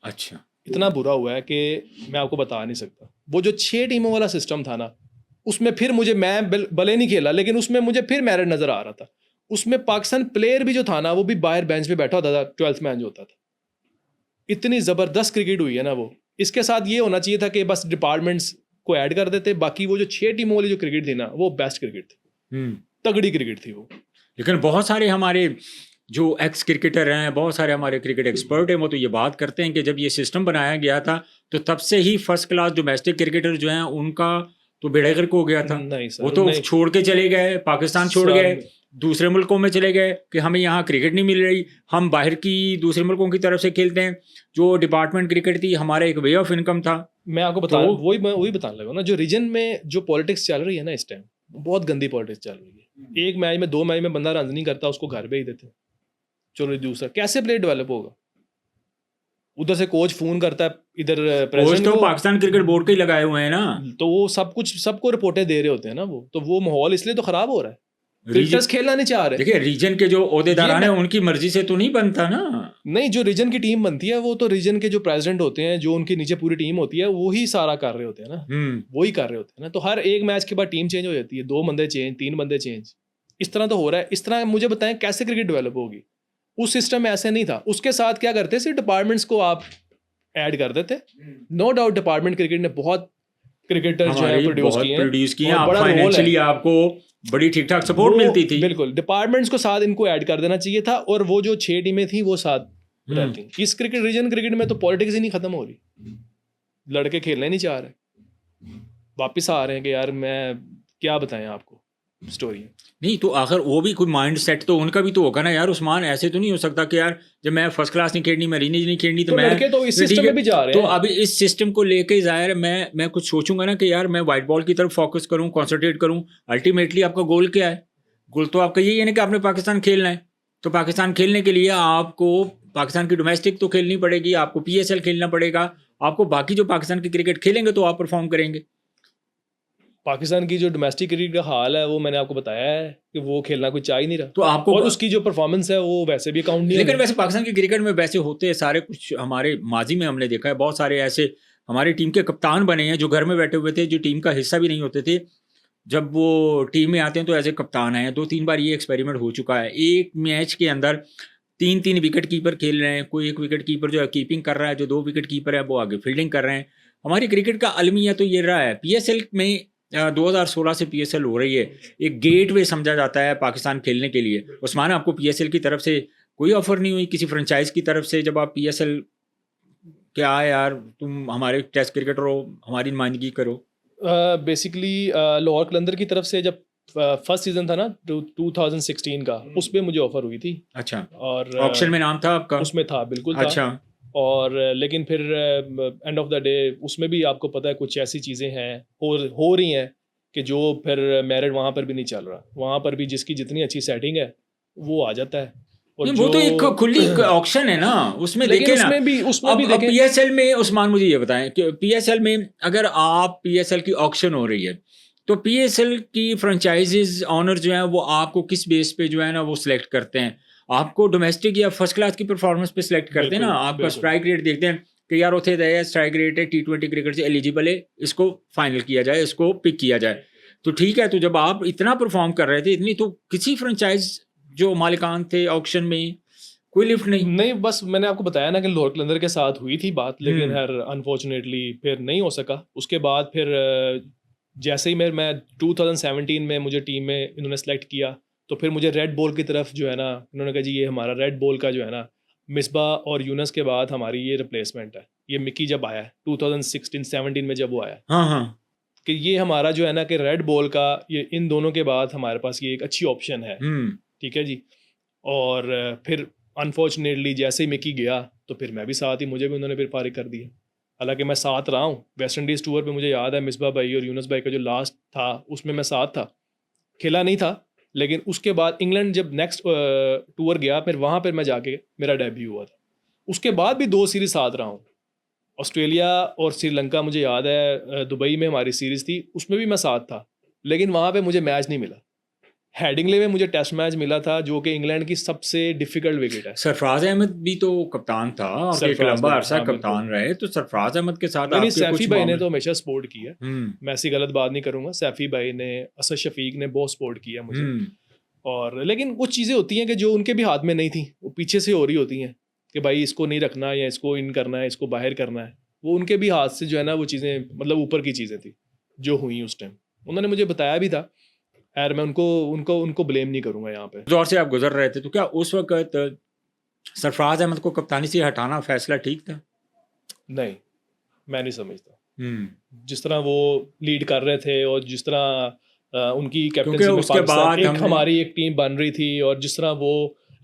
अच्छा।
इतना बुरा हुआ है कि मैं आपको बता नहीं सकता। वो जो 6 टीमों वाला सिस्टम था ना, उसमें फिर मुझे, मैं भले नहीं खेला लेकिन उसमें मुझे फिर मेरिट नजर आ रहा था। उसमें पाकिस्तान प्लेयर भी जो था ना, वो भी बाहर बेंच पे बैठा होता था, 12th मैच होता था। इतनी ज़बरदस्त क्रिकेट हुई है ना वो। इसके साथ ये होना चाहिए था कि बस डिपार्टमेंट्स को ऐड कर देते, बाकी वो जो 6 टीमों वाली जो क्रिकेट थी ना, वो बेस्ट क्रिकेट थी, तगड़ी क्रिकेट थी वो।
लेकिन बहुत सारे हमारे जो एक्स क्रिकेटर हैं, बहुत सारे हमारे क्रिकेट एक्सपर्ट हैं, वो तो ये बात करते हैं कि जब ये सिस्टम बनाया गया था तो तब से ही फर्स्ट क्लास डोमेस्टिक क्रिकेटर जो हैं उनका तो बेड़ा गर्क हो गया था।
नहीं सर,
वो तो
नहीं
छोड़ के चले गए, पाकिस्तान छोड़
सर,
गए, दूसरे मुल्कों में चले गए कि हमें यहाँ क्रिकेट नहीं मिल रही, हम बाहर की दूसरे मुल्कों की तरफ से खेलते हैं। जो डिपार्टमेंट क्रिकेट थी, हमारा एक वे ऑफ इनकम था।
मैं आपको बता वही बताने लगा ना, जो रीजन में जो पॉलिटिक्स चल रही है ना इस टाइम, बहुत गंदी पॉलिटिक्स चल रही है। एक मैच में 2 मैच में बंदा रन नहीं करता, उसको घर भेज देते, चलो दूसरा। कैसे प्लेयर डेवलप होगा? उधर से कोच फोन करता है, इधर
कोच
प्रेसिडेंट
तो
को,
पाकिस्तान क्रिकेट बोर्ड के ही लगाए हुए हैं ना।
तो वो सब कुछ सबको रिपोर्टें दे रहे होते हैं ना वो, तो वो माहौल इसलिए तो खराब हो रहा है, क्रिकेटर्स खेलना नहीं चाह रहे।
देखिए, रीजन के जो ओहदेदार हैं उनकी मर्जी से तो नहीं बनता ना।
नहीं, जो रीजन की टीम बनती है वो तो रीजन के जो प्रेसिडेंट होते हैं, जो उनके नीचे पूरी टीम होती है, वो ही सारा कर रहे होते हैं ना, वो ही कर रहे होते हैं ना। तो हर एक मैच के बाद टीम चेंज हो जाती है, 2 बंदे चेंज, 3 बंदे चेंज, इस तरह तो हो रहा है। इस तरह मुझे बताएं कैसे क्रिकेट डेवलप होगी? उस सिस्टम में ऐसे नहीं था। उसके साथ क्या करते, सिर्फ डिपार्टमेंट्स को आप ऐड कर देते। नो डाउट डिपार्टमेंट क्रिकेट ने बहुत क्रिकेटर जो है प्रोड्यूस किए हैं,
आप फाइनेंशियली आपको बड़ी ठीक ठाक सपोर्ट मिलती थी।
बिल्कुल, डिपार्टमेंट्स को साथ इनको ऐड कर देना चाहिए था, और वो जो 6 टीमें थी वो साथ रहती। इस क्रिकेट रीजन क्रिकेट में तो पॉलिटिक्स ही नहीं खत्म हो रही, लड़के खेलने नहीं चाह रहे, वापिस आ रहे हैं कि यार मैं क्या बताएं आपको स्टोरी।
नहीं तो आखिर वो भी कोई माइंड सेट तो उनका भी तो होगा ना यार उस्मान। ऐसे तो नहीं हो सकता कि यार जब मैं फर्स्ट क्लास नहीं खेलनी, मैं रीनेज नहीं खेलनी, तो मैं
लड़के तो इस सिस्टम में भी जा रहे
तो
हैं।
अभी इस सिस्टम को लेके जाहिर मैं कुछ सोचूंगा ना कि यार मैं व्हाइट बॉल की तरफ फोकस करूं, कॉन्सेंट्रेट करूं। अल्टीमेटली आपका गोल क्या है? गोल तो आपका यही है ना कि आपने पाकिस्तान खेलना है। तो पाकिस्तान खेलने के लिए आपको पाकिस्तान की डोमेस्टिक तो खेलनी पड़ेगी, आपको PSL खेलना पड़ेगा, आपको बाकी जो पाकिस्तान की क्रिकेट खेलेंगे तो आप परफॉर्म करेंगे।
पाकिस्तान की जो डोमेस्टिक क्रिकेट का हाल है वो मैंने आपको बताया है कि वो खेलना कोई चाह ही नहीं रहा,
तो आपको
और उसकी जो परफॉर्मेंस है वो वैसे भी काउंट नहीं।
लेकिन वैसे पाकिस्तान की क्रिकेट में वैसे होते हैं सारे कुछ, हमारे माजी में हमने देखा है बहुत सारे ऐसे हमारी टीम के कप्तान बने हैं जो घर में बैठे हुए थे, जो टीम का हिस्सा भी नहीं होते थे, जब वो टीम में आते हैं तो एज ए कप्तान आए हैं। 2-3 बार ये एक्सपेरिमेंट हो चुका है। एक मैच के अंदर 3-3 विकेट कीपर खेल रहे हैं, कोई एक विकेट कीपर जो है कीपिंग कर रहा है, जो 2 विकेट कीपर है वो आगे फील्डिंग कर रहे हैं। हमारी क्रिकेट का अलमिया तो ये रहा है। PSL में 2016 से PSL हो रही है, एक गेट वे समझा जाता है पाकिस्तान खेलने के लिए। उस्मान, आपको PSL की तरफ से कोई ऑफर नहीं हुई किसी फ्रेंचाइज की तरफ से जब आप PSL क्या है यार तुम हमारे टेस्ट क्रिकेटर हो, हमारी नुमाइंदगी करो?
बेसिकली लाहौर कलंदर की तरफ से जब फर्स्ट सीजन था ना 2016 का, उस पर मुझे ऑफर हुई थी।
अच्छा,
और
ऑप्शन में नाम था आपका?
उसमें था, बिल्कुल था।
अच्छा।
और लेकिन फिर एंड ऑफ द डे उसमें भी आपको पता है कुछ ऐसी चीज़ें हैं हो रही हैं कि जो फिर मेरिट वहाँ पर भी नहीं चल रहा। वहाँ पर भी जिसकी जितनी अच्छी सेटिंग है वो आ जाता है। और
वो तो एक खुली ऑक्शन है ना, उसमें देखें ना।
उसमें भी देखें।
PSL में उस्मान मुझे ये बताएं कि PSL में अगर आप PSL की ऑक्शन हो रही है तो PSL की फ्रेंचाइजीज ऑनर जो है वो आपको किस बेस पे जो है ना वो सिलेक्ट करते हैं? आपको डोमेस्टिक या फर्स्ट क्लास की परफॉर्मेंस पे सिलेक्ट करते हैं ना। आपका स्ट्राइक रेट देखते हैं कि यार उसे दया स्ट्राइक रेट है, T20 क्रिकेट से एलिजिबल है, इसको फाइनल किया जाए, इसको पिक किया जाए। तो ठीक है, तो जब आप इतना परफॉर्म कर रहे थे इतनी, तो किसी फ्रेंचाइज जो मालिकान थे ऑक्शन में कोई लिफ्ट नहीं।
बस मैंने आपको बताया ना कि लाहौर कलंदर के साथ हुई थी बात, लेकिन यार अनफॉर्चुनेटली फिर नहीं हो सका। उसके बाद फिर जैसे ही मैं 2017 में मुझे टीम में इन्होंने सेलेक्ट किया, तो फिर मुझे रेड बॉल की तरफ जो है ना, इन्होंने कहा जी ये हमारा रेड बॉल का जो है ना, मिसबा और यूनस के बाद हमारी ये रिप्लेसमेंट है। ये मिकी जब आया 2016-17 में जब वो आया,
हाँ हाँ,
कि ये हमारा जो है ना कि रेड बॉल का ये इन दोनों के बाद हमारे पास ये एक अच्छी ऑप्शन है। ठीक है जी। और फिर अनफॉर्चुनेटली जैसे ही मिकी गया तो फिर मैं भी साथ ही, मुझे भी उन्होंने फिर फारिग कर दिया। हालांकि मैं साथ रहा हूँ वेस्ट इंडीज़ टूर पे, मुझे याद है मिसबा भाई और यूनस भाई का जो लास्ट था उसमें मैं साथ था, खेला नहीं था। लेकिन उसके बाद इंग्लैंड जब नेक्स्ट टूर गया, फिर वहाँ पर मैं जाके मेरा डेब्यू हुआ था। उसके बाद भी 2 सीरीज़ साथ रहा हूँ, ऑस्ट्रेलिया और श्रीलंका। मुझे याद है दुबई में हमारी सीरीज़ थी, उसमें भी मैं साथ था, लेकिन वहाँ पे मुझे मैच नहीं मिला। हेडिंगले में मुझे टेस्ट मैच मिला था जो कि इंग्लैंड की सबसे डिफिकल्ट विकेट है।
सरफराज अहमद भी तो कप्तान था और एक
सरफराज
लंबा
भाई,
अरसा
हाँ,
कप्तान रहे, तो सरफराज अहमद के साथ
नहीं
आपके
सैफी
कुछ
भाई ने
मामले।
तो हमेशा सपोर्ट किया, मैं ऐसी गलत बात नहीं करूंगा। सैफी भाई ने, असद शफीक ने बहुत सपोर्ट किया मुझे। और लेकिन कुछ चीज़ें होती हैं कि जो उनके भी हाथ में नहीं थी, वो पीछे से हो रही होती हैं कि भाई इसको नहीं रखना या इसको इन करना है, इसको बाहर करना है। वो उनके भी हाथ से जो है ना वो चीज़ें मतलब ऊपर की चीज़ें थी जो हुई उस टाइम। उन्होंने मुझे बताया भी था, यार मैं उनको उनको उनको ब्लेम नहीं करूंगा यहाँ पे।
दौर से आप गुजर रहे थे, तो क्या उस वक्त सरफराज अहमद को कप्तानी से हटाना फैसला ठीक था?
नहीं, मैं नहीं समझता। जिस तरह वो लीड कर रहे थे और जिस तरह उनकी कैप्टनसी में
उसके
पाकिस्तान
बाद
एक हमारी एक टीम बन रही थी और जिस तरह वो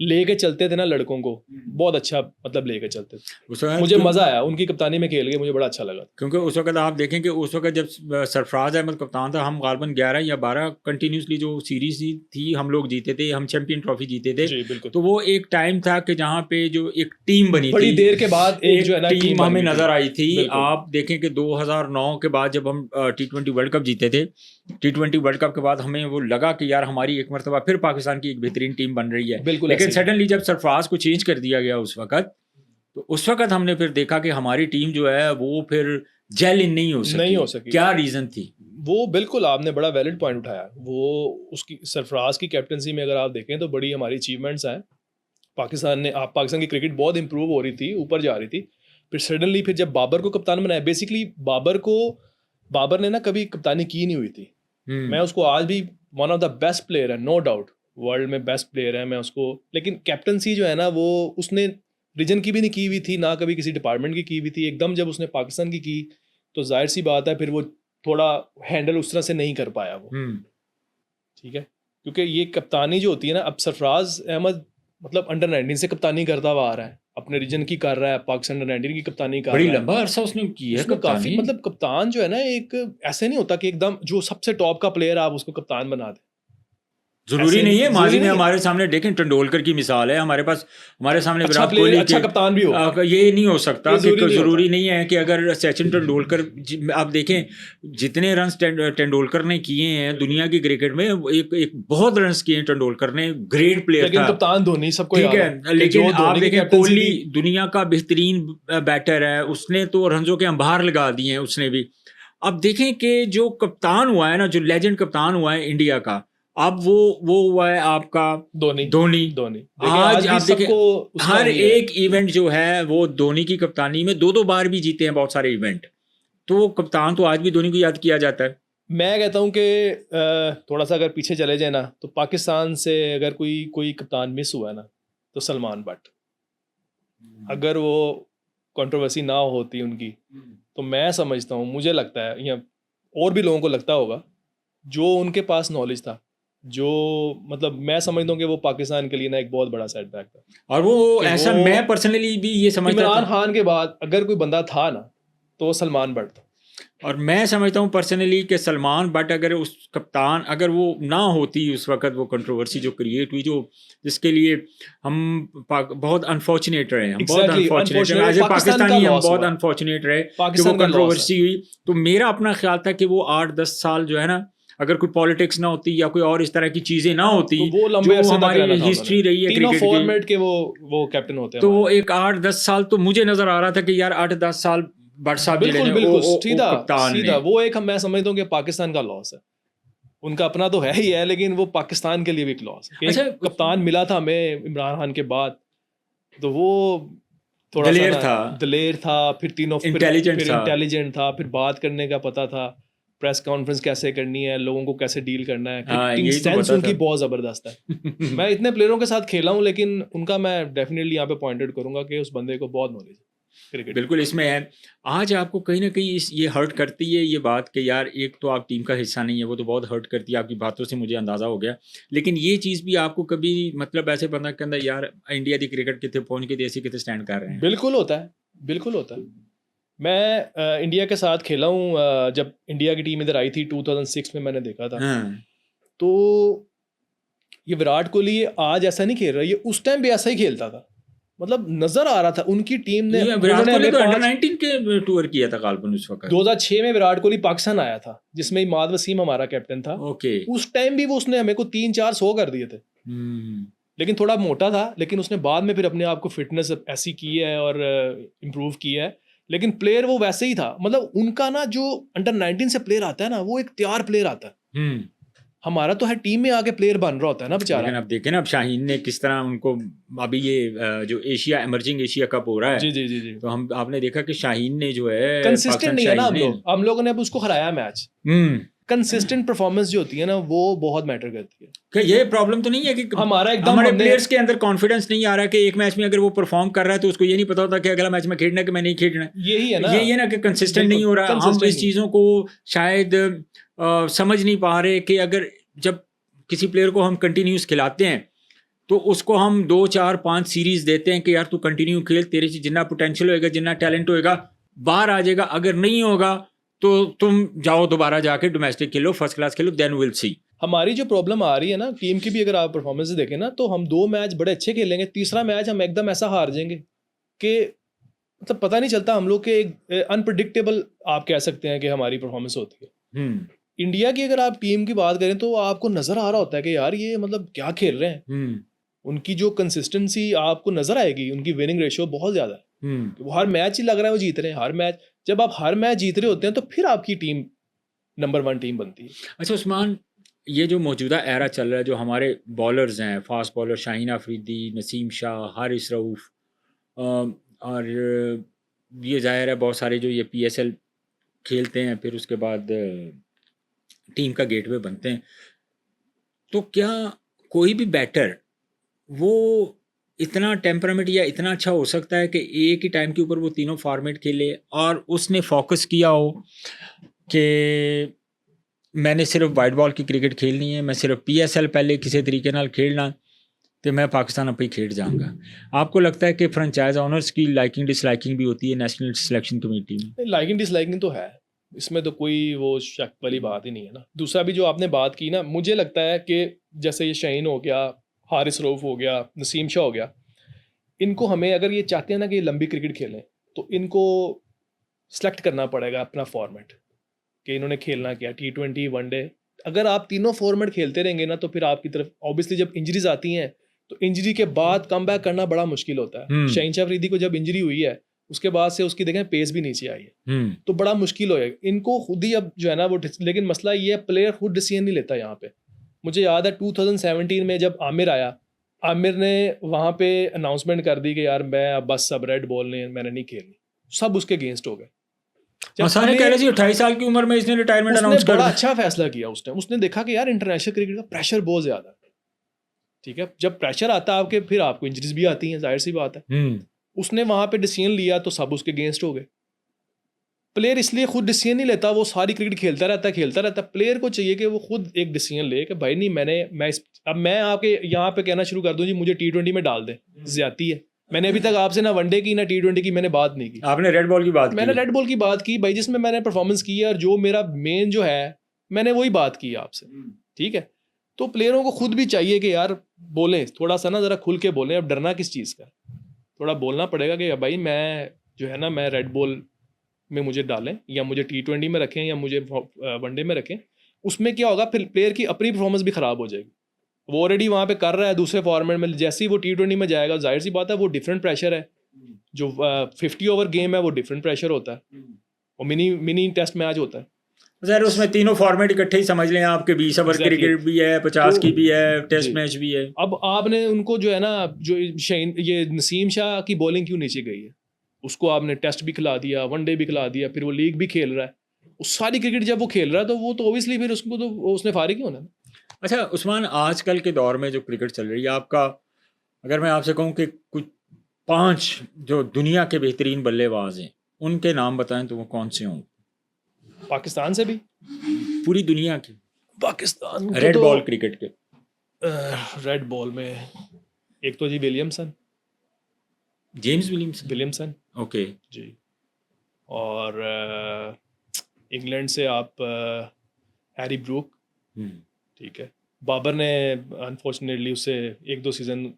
लेके चलते थे ना लड़कों को, बहुत अच्छा मतलब लेके चलते थे। मुझे मजा आया उनकी कप्तानी में खेल के, मुझे बड़ा अच्छा लगा।
क्योंकि उस वक्त आप देखें कि उस वक्त जब सरफराज अहमद कप्तान था, हम गालबन 11 या 12 कंटिन्यूसली जो सीरीज थी हम लोग जीते थे, हम चैंपियन ट्रॉफी जीते थे।
जी बिल्कुल।
तो वो एक टाइम था कि जहाँ पे जो एक टीम बनी
बड़ी
थी,
देर के बाद एक जो है ना
टीम हमें नजर आई थी।
बिल्कुल।
आप देखें कि 2009 के बाद जब हम T20 वर्ल्ड कप जीते थे, T20 वर्ल्ड कप के बाद हमें वो लगा कि यार हमारी एक मरतबा फिर पाकिस्तान की एक बेहतरीन टीम बन रही है।
बिल्कुल
लेकिन
ऐसे ही।
सडनली जब सरफराज को चेंज कर दिया गया उस वक्त, तो उस वक्त हमने फिर देखा कि हमारी टीम जो है वो फिर जेल इन नहीं हो सकी। क्या रीजन थी?
वो बिल्कुल आपने बड़ा वैलिड पॉइंट उठाया। वो उसकी सरफराज की कैप्टनसी में अगर आप देखें तो बड़ी हमारी अचीवमेंट्स हैं। पाकिस्तान की क्रिकेट बहुत इंप्रूव हो रही थी, ऊपर जा रही थी। फिर सडनली फिर जब बाबर को कप्तान बनाया, बेसिकली बाबर ने ना कभी कप्तानी की नहीं हुई थी। मैं उसको आज भी one of the best player है, नो डाउट वर्ल्ड में बेस्ट प्लेयर है मैं उसको। लेकिन कैप्टनसी जो है ना वो उसने रीजन की भी नहीं की हुई थी, ना कभी किसी डिपार्टमेंट की हुई थी। एकदम जब उसने पाकिस्तान की तो जाहिर सी बात है फिर वो थोड़ा हैंडल उस तरह से नहीं कर पाया वो। ठीक है, क्योंकि ये कप्तानी जो होती है ना, अब सरफराज अहमद मतलब अंडर 19 से कप्तानी करता हुआ आ रहा है, अपने रीजन की कर रहा है, पाकिस्तान अंडर 19 की कप्तानी कर रहा है।
बड़ी लंबा अरसा उसने की है कप्तानी।
काफी मतलब कप्तान जो है ना, एक ऐसे नहीं होता कि एकदम जो सबसे टॉप का प्लेयर आप उसको कप्तान बना दे।
जरूरी नहीं है। माजी में हमारे सामने देखें तेंदुलकर की मिसाल है, हमारे पास हमारे सामने
अच्छा
विराट कोहली
अच्छा कप्तान भी हो,
ये नहीं हो सकता कि जरूरी नहीं है कि अगर सचिन तेंदुलकर आप देखें जितने रन तेंदुलकर ने किए हैं दुनिया की क्रिकेट में, एक बहुत रन किए हैं तेंदुलकर ने, ग्रेट प्लेयर था।
लेकिन कप्तान धोनी सबको
ठीक है, लेकिन आप देखें कोहली दुनिया का बेहतरीन बैटर है, उसने तो रनों के अंबार लगा दिए हैं उसने भी। अब देखें कि जो कप्तान हुआ है ना, जो लेजेंड कप्तान हुआ है इंडिया का, अब वो हुआ है आपका धोनी। आज आप देखें हर एक इवेंट जो है वो धोनी की कप्तानी में 2-2 बार भी जीते हैं बहुत सारे इवेंट। तो कप्तान तो आज भी धोनी को याद किया जाता है।
मैं कहता हूं कि थोड़ा सा अगर पीछे चले जाए ना, तो पाकिस्तान से अगर कोई कप्तान मिस हुआ है ना, तो सलमान बट। अगर वो कंट्रोवर्सी ना होती उनकी, तो मैं समझता हूँ, मुझे लगता है या और भी लोगों को लगता होगा, जो उनके पास नॉलेज था, जो मतलब मैं समझता हूँ कि वो पाकिस्तान के लिए ना एक बहुत बड़ा सेटबैक था।
और वो ऐसा मैं पर्सनली भी ये समझता
इमरान खान के बाद अगर कोई बंदा था ना, तो वो सलमान बट था।
और मैं समझता हूँ पर्सनली कि सलमान बट अगर उस कप्तान अगर वो ना होती उस वक्त, वो कंट्रोवर्सी जो क्रिएट हुई, जो जिसके लिए हम बहुत अनफॉर्चुनेट रहे, हम बहुत अनफॉर्चुनेट रहे, एज ए पाकिस्तानी हम बहुत अनफॉर्चुनेट रहे कि वो कंट्रोवर्सी हुई। तो मेरा अपना ख्याल था कि वो 8-10 साल जो है ना, अगर कोई पॉलिटिक्स ना होती या कोई और इस तरह की चीजें ना होती,
तो वो लंबे
जो हमारी हिस्ट्री रही है
क्रिकेट फॉर्मेट के वो कैप्टन होते हैं,
तो वो एक 8-10 साल तो मुझे नजर आ रहा था कि यार 8-10 साल बट साहब
बिल्कुल सीधा वो एक मैं समझता हूँ कि पाकिस्तान का लॉस है। उनका अपना तो है ही है, लेकिन वो पाकिस्तान के लिए भी एक लॉस है। अच्छा, कप्तान मिला था हमें इमरान खान के बाद, तो वो थोड़ा दलेर था, फिर इंटेलिजेंट था, फिर बात करने का पता था, प्रेस कॉन्फ्रेंस कैसे करनी है, लोगों को कैसे डील करना है, क्रिकेटिंग सेंस उनकी बहुत जबरदस्त है। मैं इतने प्लेयरों के साथ खेला हूँ, लेकिन उनका मैं डेफिनेटली यहाँ पे पॉइंटेड करूंगा कि उस बंदे को बहुत नॉलेज है क्रिकेट।
बिल्कुल इसमें है। आज आपको कहीं ना कहीं ये हर्ट करती है ये बात कि यार एक तो आप टीम का हिस्सा नहीं है, वो तो बहुत हर्ट करती है, आपकी बातों से मुझे अंदाज़ा हो गया। लेकिन ये चीज़ भी आपको कभी मतलब ऐसे बंदा के अंदर यार इंडिया की क्रिकेट कितने पहुँच के देसी कितने स्टैंड कर रहे हैं?
बिल्कुल होता है। मैं इंडिया के साथ खेला हूँ, जब इंडिया की टीम इधर आई थी 2006 में मैंने देखा था। तो ये विराट कोहली आज ऐसा नहीं खेल रहा, ये उस टाइम भी ऐसा ही खेलता था। मतलब नजर आ रहा था उनकी टीम ने।
ये विराट कोहली तो अंडर 19 के टूर किया था काल्पन उस वक्त।
2006 में विराट कोहली पाकिस्तान आया था जिसमें इमाद वसीम हमारा कैप्टन था।
ओके।
उस टाइम भी वो उसने हमें को 3-4-100 कर दिए थे, लेकिन थोड़ा मोटा था, लेकिन उसने बाद में फिर अपने आप को फिटनेस ऐसी की है और इम्प्रूव किया है। लेकिन प्लेयर वो वैसे ही था, मतलब उनका ना जो अंडर 19 से प्लेयर आता है ना, वो एक तैयार प्लेयर आता है। हमारा तो है टीम में आके प्लेयर बन रहा होता है ना बेचारा।
लेकिन अब देखें ना, अब शाहीन ने किस तरह उनको, अभी ये जो एशिया इमर्जिंग एशिया कप हो रहा है,
जी जी जी जी,
तो आपने देखा कि शाहीन ने जो है
कंसिस्टेंट नहीं है ना। हम लोगों ने अब उसको हराया मैच। कंसिस्टेंट परफॉर्मेंस जो होती है ना, वो बहुत मैटर करती है।
कि ये प्रॉब्लम तो नहीं है कि
हमारा एकदम
हमारे प्लेयर्स के अंदर कॉन्फिडेंस नहीं आ रहा है कि एक मैच में अगर वो परफॉर्म कर रहा है तो उसको ये नहीं पता होता कि अगला मैच में खेलना है कि मैं नहीं खेलना है।
यही है ना,
ये ना कि कंसिस्टेंट नहीं हो रहा। हम इस चीज़ों को शायद समझ नहीं पा रहे कि अगर जब किसी प्लेयर को हम कंटिन्यूस खिलाते हैं तो उसको हम 2, 4, 5 सीरीज देते हैं कि यार तू कंटिन्यू खेल, तेरे से जितना पोटेंशियल होएगा, जितना टैलेंट होएगा बाहर आ जाएगा। अगर नहीं होगा तो तुम जाओ दोबारा जाके domestic Khelo, first class Khelo, then will see.
हमारी जो प्रॉब्लम आ रही है ना टीम की भी, अगर आप परफॉर्मेंस देखें ना, तो हम 2 मैच बड़े अच्छे खेलेंगे, तीसरा मैच हम एकदम ऐसा हार जाएंगे कि मतलब पता नहीं चलता। हम लोग के अनप्रडिक्टेबल आप कह सकते हैं कि हमारी परफॉर्मेंस होती है। इंडिया की अगर आप टीम की बात करें तो आपको नजर आ रहा होता है कि यार ये मतलब क्या खेल रहे हैं। उनकी जो कंसिस्टेंसी आपको नजर आएगी, उनकी विनिंग रेशियो बहुत ज्यादा है। वो हर मैच ही लग रहा है वो जीत रहे हैं, हर मैच। जब आप हर मैच जीत रहे होते हैं तो फिर आपकी टीम नंबर 1 टीम बनती है।
अच्छा उस्मान, ये जो मौजूदा एरा चल रहा है, जो हमारे बॉलर्स हैं, फास्ट बॉलर शाहीन अफरीदी, नसीम शाह, हारिस रऊफ, और ये जाहिर है बहुत सारे जो ये PSL खेलते हैं फिर उसके बाद टीम का गेटवे बनते हैं, तो क्या कोई भी बैटर वो इतना टेम्परामेंट या इतना अच्छा हो सकता है कि एक ही टाइम के ऊपर वो तीनों फॉर्मेट खेले और उसने फोकस किया हो कि मैंने सिर्फ वाइट बॉल की क्रिकेट खेलनी है, मैं सिर्फ PSL पहले किसी तरीके नाल खेलना तो मैं पाकिस्तान अपनी खेड जाऊंगा? आपको लगता है कि फ्रेंचाइज ऑनर्स की लाइकिंग डिसलाइकिंग भी होती है नेशनल सिलेक्शन कमेटी में?
लाइकिंग डिसलाइकिंग तो है, इसमें तो कोई वो शक वाली बात ही नहीं है ना। दूसरा भी जो आपने बात की ना, मुझे लगता है कि जैसे ये शाहीन हो गया, हारिस रऊफ हो गया, नसीम शाह हो गया, इनको हमें अगर ये चाहते हैं ना कि ये लंबी क्रिकेट खेलें तो इनको सेलेक्ट करना पड़ेगा अपना फॉर्मेट कि इन्होंने खेलना क्या, T20, वनडे। अगर आप तीनों फॉर्मेट खेलते रहेंगे ना तो फिर आपकी तरफ ऑब्वियसली जब इंजरीज आती हैं तो इंजरी के बाद कम बैक करना बड़ा मुश्किल होता है। शाहीन शाह अफरीदी को जब इंजरी हुई है उसके बाद से उसकी देखें पेस भी नीचे आई है, तो बड़ा मुश्किल होएगा इनको खुद ही अब जो है ना वो। लेकिन मसला ये है प्लेयर खुद डिसीजन नहीं लेता यहाँ पे। मुझे याद है 2017 में जब आमिर आया, आमिर ने वहाँ पे अनाउंसमेंट कर दी कि यार मैं बस सब रेड बॉल ने मैंने नहीं खेलनी, सब उसके अगेंस्ट हो गए।
सारे कह रहे थे 28 साल की उम्र में इसने रिटायरमेंट अनाउंस कर
बड़ा अच्छा फैसला किया उसने। उसने देखा कि यार इंटरनेशनल क्रिकेट का प्रेशर बहुत ज्यादा है, ठीक है, जब प्रेशर आता है आपके फिर आपको इंजरीज भी आती हैं, जाहिर सी बात है। उसने वहां पे डिसीजन लिया तो सब उसके अगेंस्ट हो गए। प्लेयर इसलिए खुद डिसीजन नहीं लेता, वो सारी क्रिकेट खेलता रहता है। प्लेयर को चाहिए कि वो खुद एक डिसीजन ले कि भाई नहीं अब मैं आपके यहाँ पे कहना शुरू कर दूं जी मुझे T20 में डाल दें, ज्यादती है। मैंने अभी तक आपसे ना वनडे की ना T20 की मैंने बात नहीं की।
आपने रेड बॉल की बात
मैंने रेड बॉल की बात की भाई, जिसमें मैंने परफॉर्मेंस की है और जो मेरा मेन जो है मैंने वही बात की आपसे, ठीक है। तो प्लेयरों को खुद भी चाहिए कि यार बोलें थोड़ा सा ना, जरा खुल के बोलें। अब डरना किस चीज़ का, थोड़ा बोलना पड़ेगा कि भाई मैं जो है ना मैं रेड बॉल में मुझे डालें या मुझे T20 में रखें या मुझे वनडे में रखें। उसमें क्या होगा फिर प्लेयर की अपनी परफॉर्मेंस भी ख़राब हो जाएगी। वो ऑलरेडी वहाँ पे कर रहा है दूसरे फॉर्मेट में, जैसे ही वो T20 में जाएगा जाहिर सी बात है वो डिफरेंट प्रेशर है। जो 50 ओवर गेम है वो डिफरेंट प्रेशर होता है और मिनी टेस्ट मैच होता है।
सर उसमें तीनों फॉर्मेट इकट्ठे ही समझ लें आपके 20 ओवर क्रिकेट भी है, 50 की भी है, टेस्ट मैच भी है।
अब आपने उनको जो है ना जो ये नसीम शाह की बॉलिंग क्यों नीचे गई है, उसको आपने टेस्ट भी खिला दिया, वनडे भी खिला दिया, फिर वो लीग भी खेल रहा है, उस सारी क्रिकेट जब वो खेल रहा है तो वो तो ओबियसली फिर उसको तो उसने फारिग ही होना है।
अच्छा उस्मान, आजकल के दौर में जो क्रिकेट चल रही है, आपका अगर मैं आपसे कहूँ कि कुछ 5 जो दुनिया के बेहतरीन बल्लेबाज हैं उनके नाम बताएं तो वो कौन से हों?
पाकिस्तान से भी
पूरी दुनिया की,
पाकिस्तान
रेड बॉल क्रिकेट के।
रेड बॉल में एक तो जी विलियमसन,
जेम्स
विलियमसन
ओके
जी, और इंग्लैंड से आप हैरी ब्रूक, ठीक है। बाबर ने अनफॉर्चुनेटली उससे 1-2 सीज़न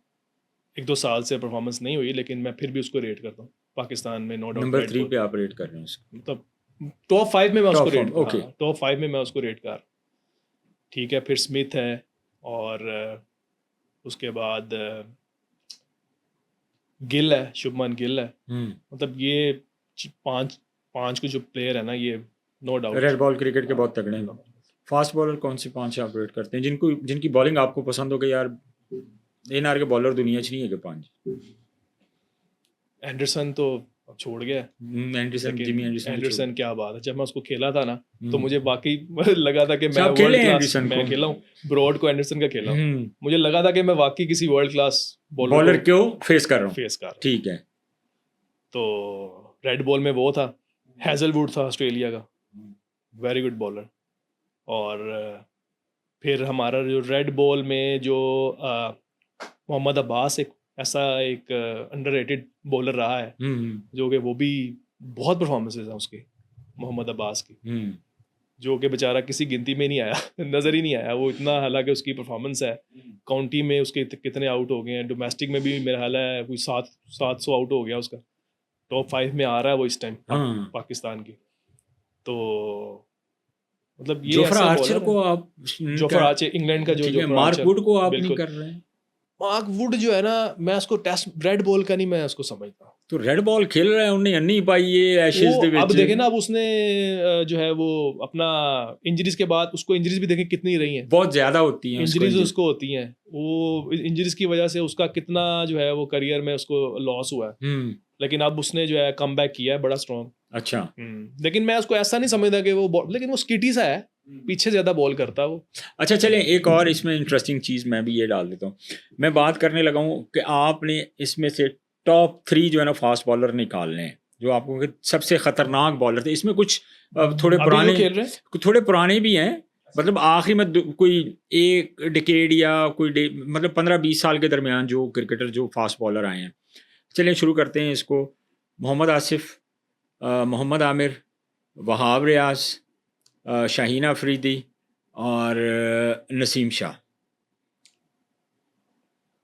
1-2 साल से परफॉर्मेंस नहीं हुई, लेकिन मैं फिर भी उसको रेट करता हूँ पाकिस्तान में, नो डाउट।
नंबर 3 पे आप रेट कर रहे हैं उसको।
मतलब टॉप 5 में मैं उसको
Top
rate,
five, okay.
Top 5 में मैं उसको रेट कर, ठीक है। फिर स्मिथ है, और उसके बाद गिल है, शुभमन गिल है। मतलब ये पांच को जो प्लेयर है ना, ये no doubt
red ball cricket के बहुत तगड़े हैं। फास्ट बॉलर कौन से 5 आप रेट करते हैं जिनकी बॉलिंग आपको पसंद हो गई यार, एनआर के बॉलर दुनिया च नहीं है के 5?
एंडरसन तो अब छोड़ गया,
एंडरसन, जिमी एंडरसन
एंडरसन क्या बात है। जब मैं उसको खेला था ना, तो मुझे वाकई लगा था कि मैं
आप खेले
वर्ल्ड
हैं
क्लास,
एंडरसन
मैं
को?
खेला हूँ ब्रॉड को, एंडरसन का खेला हूँ। मुझे लगा था कि मैं वाकई किसी वर्ल्ड क्लास
बॉलर
को
क्यों फेस कर रहा हूँ।
फेस कर रहा हूँ।
ठीक है।
तो रेड बॉल में वो था, हैजलवुड था ऑस्ट्रेलिया का, वेरी गुड बॉलर। और फिर हमारा जो रेड बॉल में जो मोहम्मद अब्बास, एक ऐसा एक अंडररेटेड बॉलर रहा है, जो कि वो भी बहुत परफॉर्मेंसेज हैं उसके, मोहम्मद अब्बास की, जो कि बेचारा किसी गिनती में नहीं आया, नज़र ही नहीं आया वो इतना। हालांकि उसकी परफॉर्मेंस है, काउंटी में उसके कितने आउट हो गए हैं, डोमेस्टिक में भी मेरा हाल है कोई 700 आउट हो गया उसका। टॉप 5 में आ रहा है वो इस टाइम पाकिस्तान की। तो मतलब ये
जोफ्रा
ऐसे
आर्चर
बॉलर
को
है।
आप
जोफ्रा आर्चर इंग्लैंड का, जो
ठीक है,
जोफ्रा
मार्क
आर्चर,
वुड को आप नहीं
बिल्कुल।
कर रहे हैं।
मार्क वुड जो है ना, मैं उसको टेस्ट रेड बॉल का नहीं मैं उसको समझता।
तो रेड बॉल खेल रहा है, उन्हें नहीं पाई ये एशेज दे
वो अब
विच।
देखे ना, अब उसने जो है वो अपना इंजरीज के बाद, उसको इंजरीज भी देखें कितनी रही हैं,
बहुत ज्यादा होती हैं
इंजरीज उसको होती हैं। वो इंजरीज की वजह से उसका कितना जो है वो करियर में उसको लॉस हुआ है। लेकिन अब उसने जो है कम बैक किया है बड़ा स्ट्रॉन्ग।
अच्छा।
लेकिन मैं उसको ऐसा नहीं समझता कि वो, लेकिन वो स्किटी सा है, पीछे ज्यादा बॉल करता है वो।
अच्छा चलें, एक और इसमें इंटरेस्टिंग चीज़ मैं भी ये डाल देता हूँ। मैं बात करने लगा हूँ कि आपने इसमें से टॉप 3 जो है ना फास्ट बॉलर निकालने हैं, जो आपको कि सबसे खतरनाक बॉलर थे। इसमें कुछ थोड़े
अभी
पुराने,
जो खेल रहे हैं,
थोड़े पुराने भी हैं, मतलब आखिरी में कोई एक डिकेड या कोई मतलब 15-20 साल के दरमियान जो क्रिकेटर जो फास्ट बॉलर आए हैं। चलिए शुरू करते हैं इसको। मोहम्मद आसिफ, मोहम्मद आमिर, वहाब रियाज, शाहीन अफरीदी और नसीम शाह।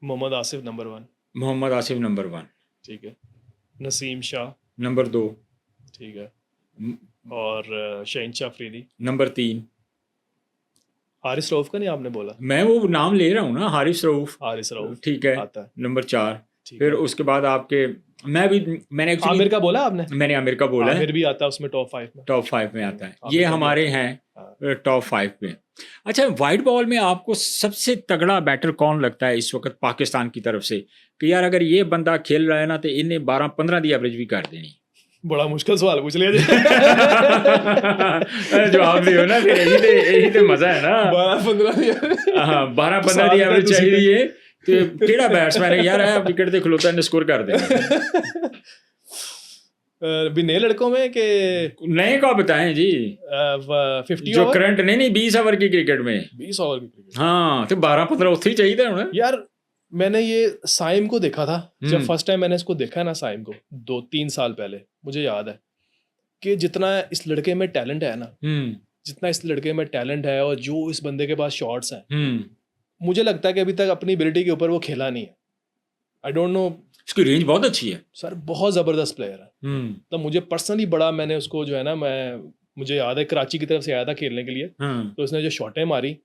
मोहम्मद आसिफ नंबर 1,
मोहम्मद आसिफ नंबर 1,
ठीक है। नसीम शाह
नंबर 2,
ठीक है। और शहनशाह अफरीदी
नंबर 3।
हारिस रऊफ का नहीं आपने बोला?
मैं वो नाम ले रहा हूँ ना, हारिस रऊफ,
हारिस रऊफ
ठीक है,
आता है,
नंबर 4।
ठीक
फिर
है।
उसके बाद आपके, मैंने एक्चुअली
आमिर का बोला आपने?
मैंने आमिर का बोला है,
आमिर भी आता है उसमें टॉप 5 में,
टॉप 5 में आता है।
आमिर
ये
का भी
हमारे
आता है।
हैं टॉप 5 में। अच्छा, वाइट बॉल में आपको सबसे तगड़ा बैटर कौन लगता है इस वक्त पाकिस्तान की तरफ से, कि यार अगर ये बंदा खेल रहा है ना तो इन्हें 12-15 की एवरेज भी कर देनी?
बड़ा मुश्किल सवाल पूछ लिया
जवाब दियो ना, फिर यही तो मजा है ना।
12-15
हाँ, 12-15 की एवरेज चाहिए तो केड़ा बैट्समैन है यार, विकेट ते खलोता ने स्कोर कर देना।
भी नए लड़कों में के
नए को बताएं जी,
50
जो
ओवर,
करंट नहीं 20 ओवर की क्रिकेट में,
20 ओवर की क्रिकेट।
हाँ तो 12-15 उत्थे ही चाहिए होना
यार मैंने ये साइम को देखा था, जब फर्स्ट टाइम मैंने इसको देखा ना, साइम को 2-3 साल पहले, मुझे याद है कि जितना इस लड़के में टैलेंट है ना, जितना इस लड़के में टैलेंट है और जो इस बंदे के पास शॉट्स हैं, मुझे लगता है कि अभी तक अपनी एबिलिटी के ऊपर वो खेला नहीं है। आई डोंट नो,
उसकी रेंज बहुत अच्छी है
सर, बहुत ज़बरदस्त प्लेयर है। तो मुझे पर्सनली बड़ा, मैंने उसको जो है ना, मुझे याद है कराची की तरफ से आया था खेलने के लिए, तो उसने जो शॉटें मारी,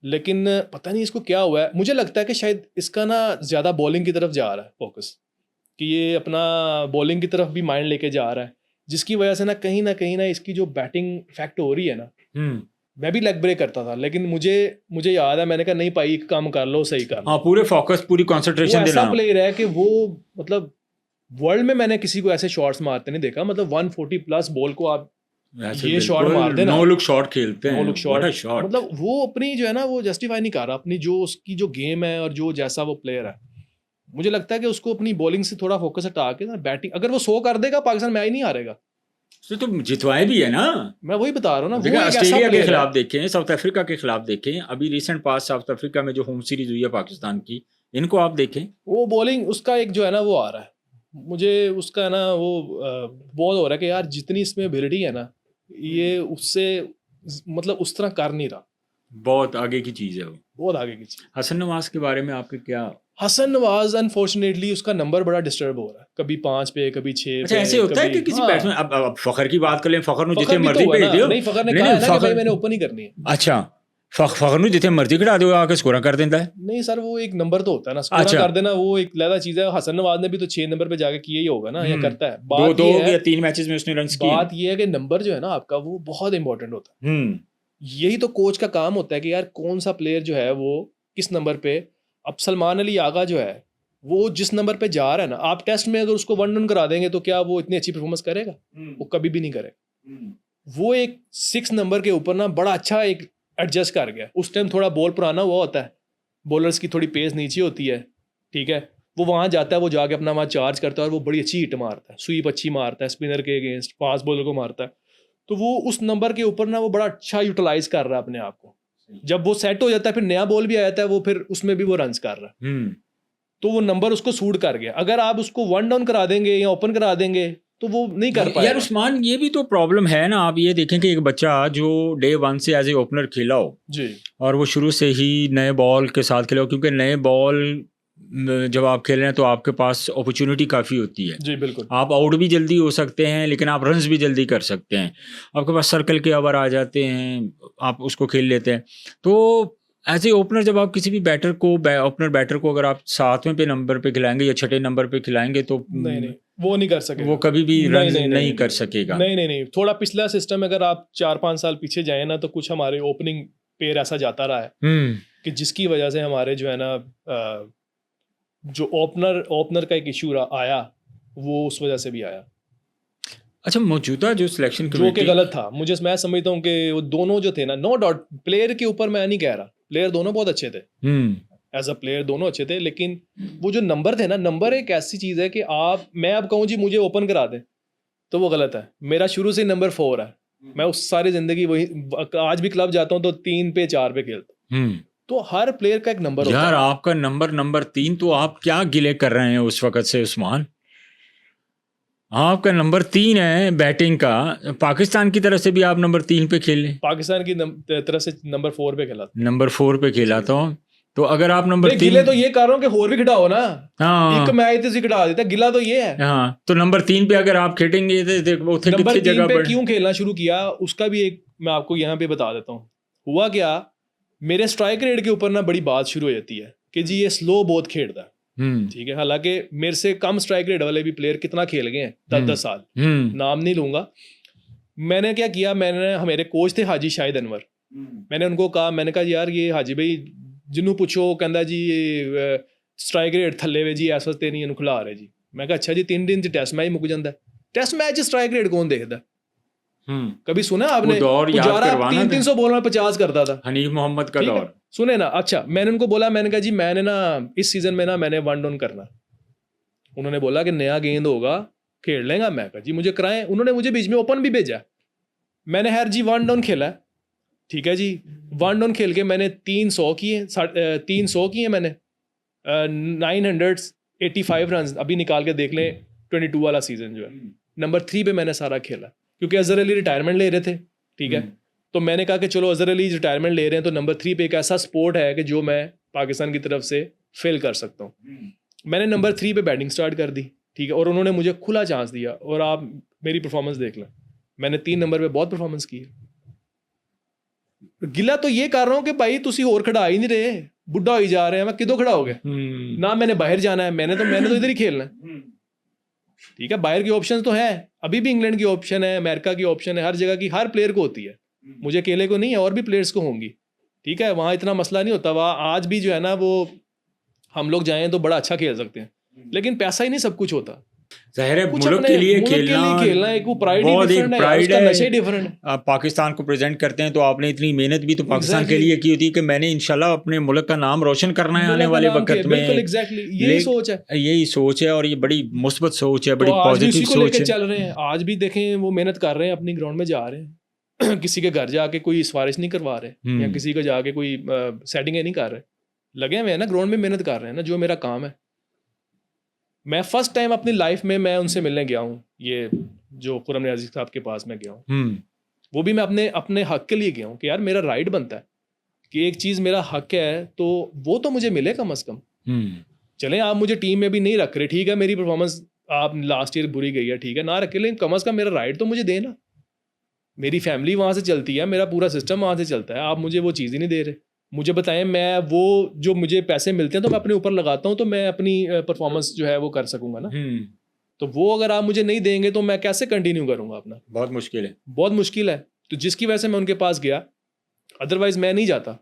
लेकिन पता नहीं इसको क्या हुआ है। मुझे लगता है कि शायद इसका ना ज़्यादा बॉलिंग की तरफ जा रहा है फोकस, कि ये अपना बॉलिंग की तरफ भी माइंड लेके जा रहा है, जिसकी वजह से ना कहीं ना इसकी जो बैटिंग इफेक्ट हो रही है ना। मैं भी लेग ब्रेक करता था, लेकिन मुझे याद है मैंने कहा नहीं भाई, एक काम कर लो, सही कर लो।
हाँ, पूरे फोकस, पूरी कंसंट्रेशन
वो
देना।
ऐसा प्लेयर है कि वो, मतलब वर्ल्ड में मैंने किसी को ऐसे शॉट्स मारते नहीं देखा। मतलब 140 प्लस बॉल को आप ये शॉट मार देना,
9 लोग शॉट खेलते हैं,
9 लोग शॉट,
शॉट,
मतलब वो अपनी जो है ना, वो जस्टिफाई नहीं कर रहा अपनी जो उसकी जो गेम है और जो जैसा वो प्लेयर है। मुझे लगता है कि उसको अपनी बॉलिंग से थोड़ा फोकस हटा के ना, बैटिंग अगर वो 100 कर देगा, पाकिस्तान मैच नहीं हारेगा।
तो जितवाए भी है ना,
मैं वही बता रहा हूँ ना। वो एक
ऑस्ट्रेलिया के खिलाफ
है,
देखें, साउथ अफ्रीका के खिलाफ देखें, अभी रिसेंट पास साउथ अफ्रीका में जो होम सीरीज हुई है पाकिस्तान की, इनको आप देखें, वो
बॉलिंग उसका एक जो है ना वो आ रहा है, मुझे उसका ना वो बहुत हो रहा है कि यार जितनी इसमें एबिलिटी है ना, ये उससे मतलब उस तरह कर नहीं रहा।
बहुत आगे की चीज़ है वो।
बहुत आगे की चीज़।
हसन नवाज के बारे में आपके क्या?
हसन नवाज अनफॉर्चुनेटली उसका नंबर बड़ा डिस्टर्ब हो रहा है, कभी 5 पे कभी 6
अच्छा,
पे,
ऐसे होता है कि
कभी
किसी
हाँ।
बैट्समैन, अब फ़खर की बात कर लें, फ़खर नु जिथे
फखर भी तो
मर्जी
हुआ
भेज
ना,
दियो।
नहीं फखर ने
नहीं,
कहा
नहीं,
है ना कि भाई
फ़खर,
मैंने ओपन ही करनी है।
अच्छा, फ़खर नु जिथे मर्जी खिला दो, आके स्कोर कर देता है।
नहीं सर, वो एक नंबर तो होता है ना, स्कोर
अच्छा।
कर देना वो एक अलग चीज़ है। हसन नवाज ने भी तो 6 नंबर पे जाके किया ही होगा ना, या करता है।
दो
बात
दो
ये है,
या 3 मैचेस में उसने रन्स किए।
बात ये है कि नंबर जो है ना आपका, वो बहुत इंपॉर्टेंट होता है। यही तो कोच का काम होता है कि यार कौन सा प्लेयर जो है वो किस नंबर पे। अब सलमान अली आगा जो है वो जिस नंबर पे जा रहा है ना, आप टेस्ट में अगर उसको 1 रन करा देंगे तो क्या वो इतनी अच्छी परफॉर्मेंस करेगा? वो कभी भी नहीं करेगा। वो एक 6 नंबर के ऊपर ना बड़ा अच्छा एक एडजस्ट कर गया। उस टाइम थोड़ा बॉल पुराना हुआ होता है, बॉलर्स की थोड़ी पेस नीचे होती है, ठीक है। वो वहाँ जाता है, वो जाके अपना वहाँ चार्ज करता है और वो बड़ी अच्छी हिट मारता है, स्वीप अच्छी मारता है, स्पिनर के अगेंस्ट फास्ट बॉलर को मारता है। तो वो उस नंबर के ऊपर ना वो बड़ा अच्छा यूटिलाइज कर रहा है अपने आप को। जब वो सेट हो जाता है, फिर नया बॉल भी आ जाता है, वो फिर उसमें भी वो रन्स कर रहा है। तो वो नंबर उसको सूट कर गया। अगर आप उसको 1 डाउन करा देंगे या ओपन करा देंगे तो वो नहीं कर पाएगा।
यार उस्मान, ये भी तो प्रॉब्लम है ना। आप ये देखें कि एक बच्चा जो डे 1 से एज ए ओपनर खेला हो
जी,
और वो शुरू से ही नए बॉल के साथ खेला हो, क्योंकि नए बॉल जब आप खेल रहे हैं तो आपके पास अपॉर्चुनिटी काफ़ी होती है।
जी बिल्कुल।
आप आउट भी जल्दी हो सकते हैं, लेकिन आप रन्स भी जल्दी कर सकते हैं। आपके पास सर्कल के ओवर आ जाते हैं, आप उसको खेल लेते हैं। तो एज ए ओपनर जब आप किसी भी बैटर को, ओपनर बैटर को अगर आप 7वें पे नंबर पे खिलाएंगे या 6ठे नंबर पे खिलाएंगे तो
नहीं वो नहीं कर सकेगा,
वो कभी भी
नहीं,
रन
नहीं,
नहीं कर सकेगा।
नहीं। थोड़ा पिछला सिस्टम अगर आप 4-5 साल पीछे जाए ना, तो कुछ हमारे ओपनिंग पेयर ऐसा जाता रहा है कि जिसकी वजह से हमारे जो है ना जो ओपनर का एक इशू आया, वो उस वजह से भी आया,
अच्छा, मौजूदा जो सिलेक्शन
जो कि
कमेटी,
गलत था। मैं समझता हूँ कि वो दोनों जो थे ना, नो डाउट प्लेयर के ऊपर मैं नहीं कह रहा, प्लेयर दोनों बहुत अच्छे थे, एज अ प्लेयर दोनों अच्छे थे, लेकिन वो जो नंबर थे ना, नंबर एक ऐसी चीज़ है कि मैं अब कहूँ जी मुझे ओपन करा दें तो वो गलत है। मेरा शुरू से नंबर 4 है, मैं उस सारी जिंदगी वही, आज भी क्लब जाता हूँ तो 3 पे 4 पे खेलता हूँ। तो हर प्लेयर का एक नंबर होता है।
यार आपका नंबर 3, तो आप क्या गिले कर रहे हैं उस वक्त से उस्मान? आपका नंबर 3 है बैटिंग का। पाकिस्तान की तरफ से भी आप नंबर 3 पे खेले,
पाकिस्तान की तरफ से नंबर 4 पे खेला।
नंबर 4 पे खेला तो अगर आप नंबर 3,
गिले तो ये कर रहा हूँ कि होर भी खिटाओ ना,
हाँ
एक मैच तो खिटा देता, गिला तो ये है।
हाँ, तो नंबर 3 पे अगर आप खेलेंगे तो
नंबर 3
जगह
पे
पर
क्यों खेलना शुरू किया उसका भी एक मैं आपको यहाँ पे बता देता हूँ। हुआ क्या, मेरे स्ट्राइक रेट के ऊपर ना बड़ी बात शुरू हो जाती है कि जी ये स्लो बहुत खेलता है, ठीक है। हालांकि मेरे से कम स्ट्राइक रेट वाले भी प्लेयर कितना खेल गए हैं, 10-10 साल, नाम नहीं लूंगा। मैंने क्या किया, मेरे कोच थे हाजी शाहिद अनवर, मैंने उनको कहा, मैंने कहा यार ये हाजी भाई जिन्हों पूछो कहता जी स्ट्राइक रेट थले वे जी इस वास्ते नहीं इन्हू खिला रहे जी। मैं कहा अच्छा जी 3 दिन च टेस्ट मैच मुक जाता है, टेस्ट मैच स्ट्राइक रेट कौन देखता? कभी सुना आपने? पुजारा 300 बॉल में 50 करता था,
हनीफ मोहम्मद का दौर,
सुने ना। अच्छा, मैंने उनको बोला, मैंने कहा जी मैंने ना इस सीजन में ना मैंने 1 डाउन करना। उन्होंने बोला कि नया गेंद होगा खेल लेगा। मैं कहा जी मुझे कराएं। उन्होंने मुझे बीच में ओपन भी भेजा, मैंने हर जी 1 डाउन खेला, ठीक है जी। 1 डाउन खेल के मैंने 300 किए मैंने 985 रन अभी निकाल के देख लें। 22 वाला सीजन जो है, नंबर 3 पे मैंने सारा खेला, क्योंकि अजहर अली रिटायरमेंट ले रहे थे, ठीक है। तो मैंने कहा कि चलो अजहर अली रिटायरमेंट ले रहे हैं तो नंबर 3 पे एक ऐसा स्पोर्ट है कि जो मैं पाकिस्तान की तरफ से फेल कर सकता हूँ। मैंने नंबर 3 पे बैटिंग स्टार्ट कर दी, ठीक है, और उन्होंने मुझे खुला चांस दिया। और आप मेरी परफॉर्मेंस देख लें, मैंने 3 नंबर पे बहुत परफॉर्मेंस की है। गिला तो ये कर रहा हूँ कि भाई तुसी और खड़ा ही नहीं रहे, बुढ़ा हो जा रहे हैं, मैं किदों खड़ा हो गया ना, मैंने बाहर जाना है, मैंने तो इधर ही खेलना है, ठीक है। बाहर की ऑप्शन तो है, अभी भी इंग्लैंड की ऑप्शन है, अमेरिका की ऑप्शन है, हर जगह की हर प्लेयर को होती है, मुझे अकेले को नहीं है, और भी प्लेयर्स को होंगी, ठीक है। वहाँ इतना मसला नहीं होता, वहाँ आज भी जो है ना वो हम लोग जाएं तो बड़ा अच्छा खेल सकते हैं, लेकिन पैसा ही नहीं सब कुछ होता।
ज़ाहिर है मुल्क के लिए खेलना
एक वो प्राइड
बहुत
ही
एक
डिफरेंट है,
प्राइड
उसका
है।
नशा ही डिफरेंट है।
आप पाकिस्तान को प्रेजेंट करते हैं तो आपने इतनी मेहनत भी तो पाकिस्तान के लिए की होती है कि मैंने इंशाल्लाह अपने मुल्क का नाम रोशन करना है आने वाले वक्त में।
बिल्कुल एग्जैक्टली यही सोच है,
यही सोच है, और ये बड़ी मुस्बत सोच है, बड़ी पॉजिटिव सोच है।
चल रहे हैं आज भी, देखें वो मेहनत कर रहे हैं, अपनी ग्राउंड में जा रहे हैं किसी के घर जाके कोई सिफारिश नहीं करवा रहे, या किसी को जाके कोई सेटिंग नहीं कर रहे, लगे हुए हैं ना ग्राउंड में, मेहनत कर रहे हैं ना, जो मेरा काम है। मैं फर्स्ट टाइम अपनी लाइफ में मैं उनसे मिलने गया हूँ, ये जो खुरम नियाज़ी साहब के पास मैं गया हूँ, वो भी मैं अपने हक के लिए गया हूँ कि यार मेरा राइट बनता है कि एक चीज़ मेरा हक है तो वो तो मुझे मिले कम अज़ कम। चलें आप मुझे टीम में भी नहीं रख रहे, ठीक है मेरी परफॉर्मेंस आप लास्ट ईयर बुरी गई है, ठीक है ना रखे, लेकिन कम अज़ कम मेरा राइट तो मुझे देना। मेरी फैमिली वहाँ से चलती है, मेरा पूरा सिस्टम वहाँ से चलता है, आप मुझे वो चीज़ ही नहीं दे रहे। मुझे बताएं मैं वो जो मुझे पैसे मिलते हैं तो मैं अपने ऊपर लगाता हूँ तो मैं अपनी परफॉर्मेंस जो है वो कर सकूँगा ना। तो वो अगर आप मुझे नहीं देंगे तो मैं कैसे कंटिन्यू करूँगा अपना?
बहुत मुश्किल है,
बहुत मुश्किल है। तो जिसकी वजह से मैं उनके पास गया, अदरवाइज मैं नहीं जाता।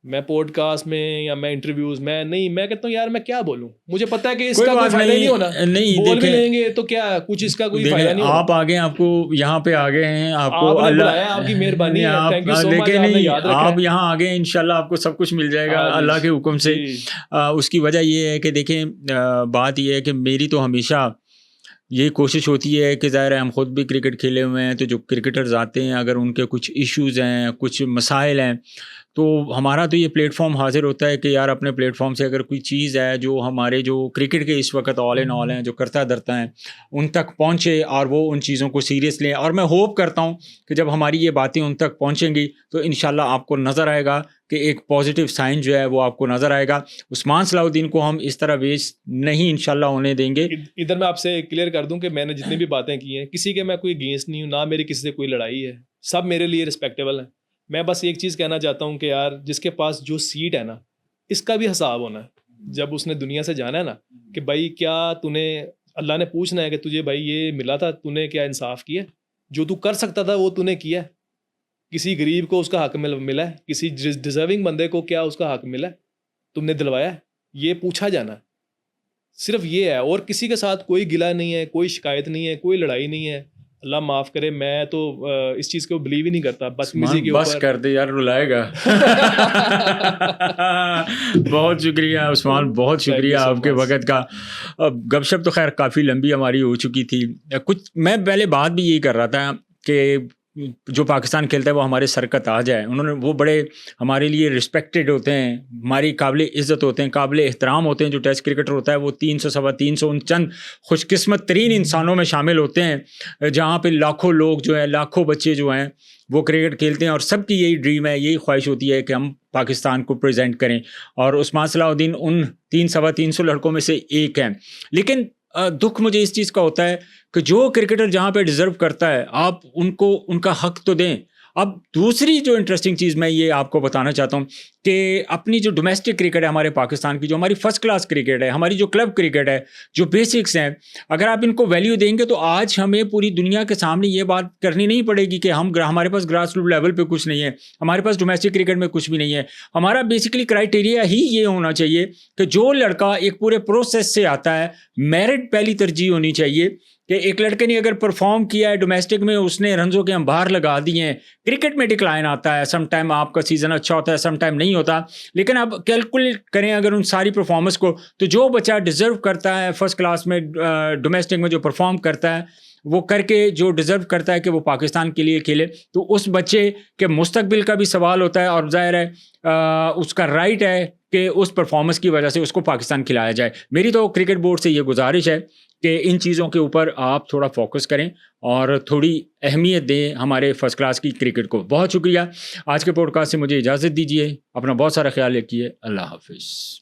मैं पॉडकास्ट में या मैं इंटरव्यूज में नहीं, मैं कहता हूँ यार मैं क्या बोलूँ, मुझे पता है कि इसका कोई फायदा नहीं होना।
नहीं
बोल भी लेंगे तो क्या कुछ इसका कोई फायदा नहीं होना।
आप आगे, आपको यहाँ पे आ गए हैं, आपको
आपने बुलाया, आपकी मेहरबानी है, थैंक यू सो मच, आपने याद रखा।
आप यहाँ आ गए, इंशाल्लाह आपको सब कुछ मिल जाएगा अल्लाह के हुक्म से। उसकी वजह ये है कि देखें, बात ये है कि मेरी तो हमेशा ये कोशिश होती है कि ज़ाहिर है हम ख़ुद भी क्रिकेट खेले हुए हैं, तो जो क्रिकेटर्स आते हैं अगर उनके कुछ इश्यूज़ हैं, कुछ मसाइल हैं, तो हमारा तो ये प्लेटफॉर्म हाजिर होता है कि यार अपने प्लेटफॉर्म से अगर कोई चीज़ है जो हमारे जो क्रिकेट के इस वक्त ऑल इन ऑल हैं, जो करता धरता हैं, उन तक पहुँचे और वो उन चीज़ों को सीरियस लें। और मैं होप करता हूँ कि जब हमारी ये बातें उन तक पहुँचेंगी तो इंशाल्लाह आपको नज़र आएगा कि एक पॉजिटिव साइन जो है वो आपको नज़र आएगा। उस्मान सलाहुद्दीन को हम इस तरह वेस्ट नहीं इंशाल्लाह होने देंगे।
इधर मैं आपसे क्लियर कर दूं कि मैंने जितनी भी बातें की हैं, किसी के मैं कोई अगेंस्ट नहीं हूँ, ना मेरी किसी से कोई लड़ाई है, सब मेरे लिए रिस्पेक्टेबल है। मैं बस एक चीज़ कहना चाहता हूँ कि यार जिसके पास जो सीट है ना, इसका भी हिसाब होना है जब उसने दुनिया से जाना है ना, कि भाई क्या तूने, अल्लाह ने पूछना है कि तुझे भाई ये मिला था, तूने क्या इंसाफ किया? जो तू कर सकता था वो तूने किया। किसी गरीब को उसका हक मिला है, किसी डिजर्विंग बंदे को क्या उसका हक मिला है, तुमने दिलवाया है, ये पूछा जाना है। सिर्फ ये है, और किसी के साथ कोई गिला नहीं है, कोई शिकायत नहीं है, कोई लड़ाई नहीं है। अल्लाह माफ़ करे, मैं तो इस चीज़ को बिलीव ही नहीं करता बदतमीजी के ऊपर।
बस कर दे यार, रुलाएगा। बहुत शुक्रिया उस्मान, बहुत शुक्रिया आपके वक़्त का। अब गपशप तो खैर काफ़ी लंबी हमारी हो चुकी थी। कुछ मैं पहले बात भी यही कर रहा था कि जो पाकिस्तान खेलता है वो हमारे सर का ताज है। उन्होंने वो बड़े हमारे लिए रिस्पेक्टेड होते हैं, हमारी काबिल इज़्ज़त होते हैं, काबिल एहतराम होते हैं। जो टेस्ट क्रिकेटर होता है वो 300 सवा 300 उन चंद खुशकिस्मत तरीन इंसानों में शामिल होते हैं जहाँ पे लाखों लोग जो हैं, लाखों बच्चे जो हैं वो क्रिकेट खेलते हैं और सबकी यही ड्रीम है, यही ख्वाहिश होती है कि हम पाकिस्तान को प्रेजेंट करें। और उस्मान सलाहुद्दीन उन 3 सवा 300 लड़कों में से एक हैं। लेकिन दुख मुझे इस चीज़ का होता है कि जो क्रिकेटर जहाँ पे डिज़र्व करता है आप उनको उनका हक तो दें। अब दूसरी जो इंटरेस्टिंग चीज़ मैं ये आपको बताना चाहता हूँ कि अपनी जो डोमेस्टिक क्रिकेट है हमारे पाकिस्तान की, जो हमारी फ़र्स्ट क्लास क्रिकेट है, हमारी जो क्लब क्रिकेट है, जो बेसिक्स हैं, अगर आप इनको वैल्यू देंगे तो आज हमें पूरी दुनिया के सामने ये बात करनी नहीं पड़ेगी कि हमारे पास ग्रास रूट लेवल पे कुछ नहीं है, हमारे पास डोमेस्टिक क्रिकेट में कुछ भी नहीं है। हमारा बेसिकली क्राइटेरिया ही ये होना चाहिए कि जो लड़का एक पूरे प्रोसेस से आता है, मेरिट पहली तरजीह होनी चाहिए कि एक लड़के ने अगर परफॉर्म किया है डोमेस्टिक में, उसने रनों के अंबार लगा दिए हैं। क्रिकेट में डिक्लाइन आता है, सम टाइम आपका सीज़न अच्छा होता है, सम टाइम नहीं होता, लेकिन आप कैलकुलेट करें अगर उन सारी परफॉर्मेंस को, तो जो बच्चा डिज़र्व करता है फर्स्ट क्लास में डोमेस्टिक में जो परफॉर्म करता है, वो करके जो डिज़र्व करता है कि वो पाकिस्तान के लिए खेले, तो उस बच्चे के मुस्तकबिल का भी सवाल होता है और ज़ाहिर है उसका राइट है कि उस परफॉर्मेंस की वजह से उसको पाकिस्तान खिलाया जाए। मेरी तो क्रिकेट बोर्ड से ये गुजारिश है कि इन चीज़ों के ऊपर आप थोड़ा फोकस करें और थोड़ी अहमियत दें हमारे फर्स्ट क्लास की क्रिकेट को। बहुत शुक्रिया। आज के पॉडकास्ट से मुझे इजाज़त दीजिए। अपना बहुत सारा ख्याल रखिए। अल्लाह हाफिज़।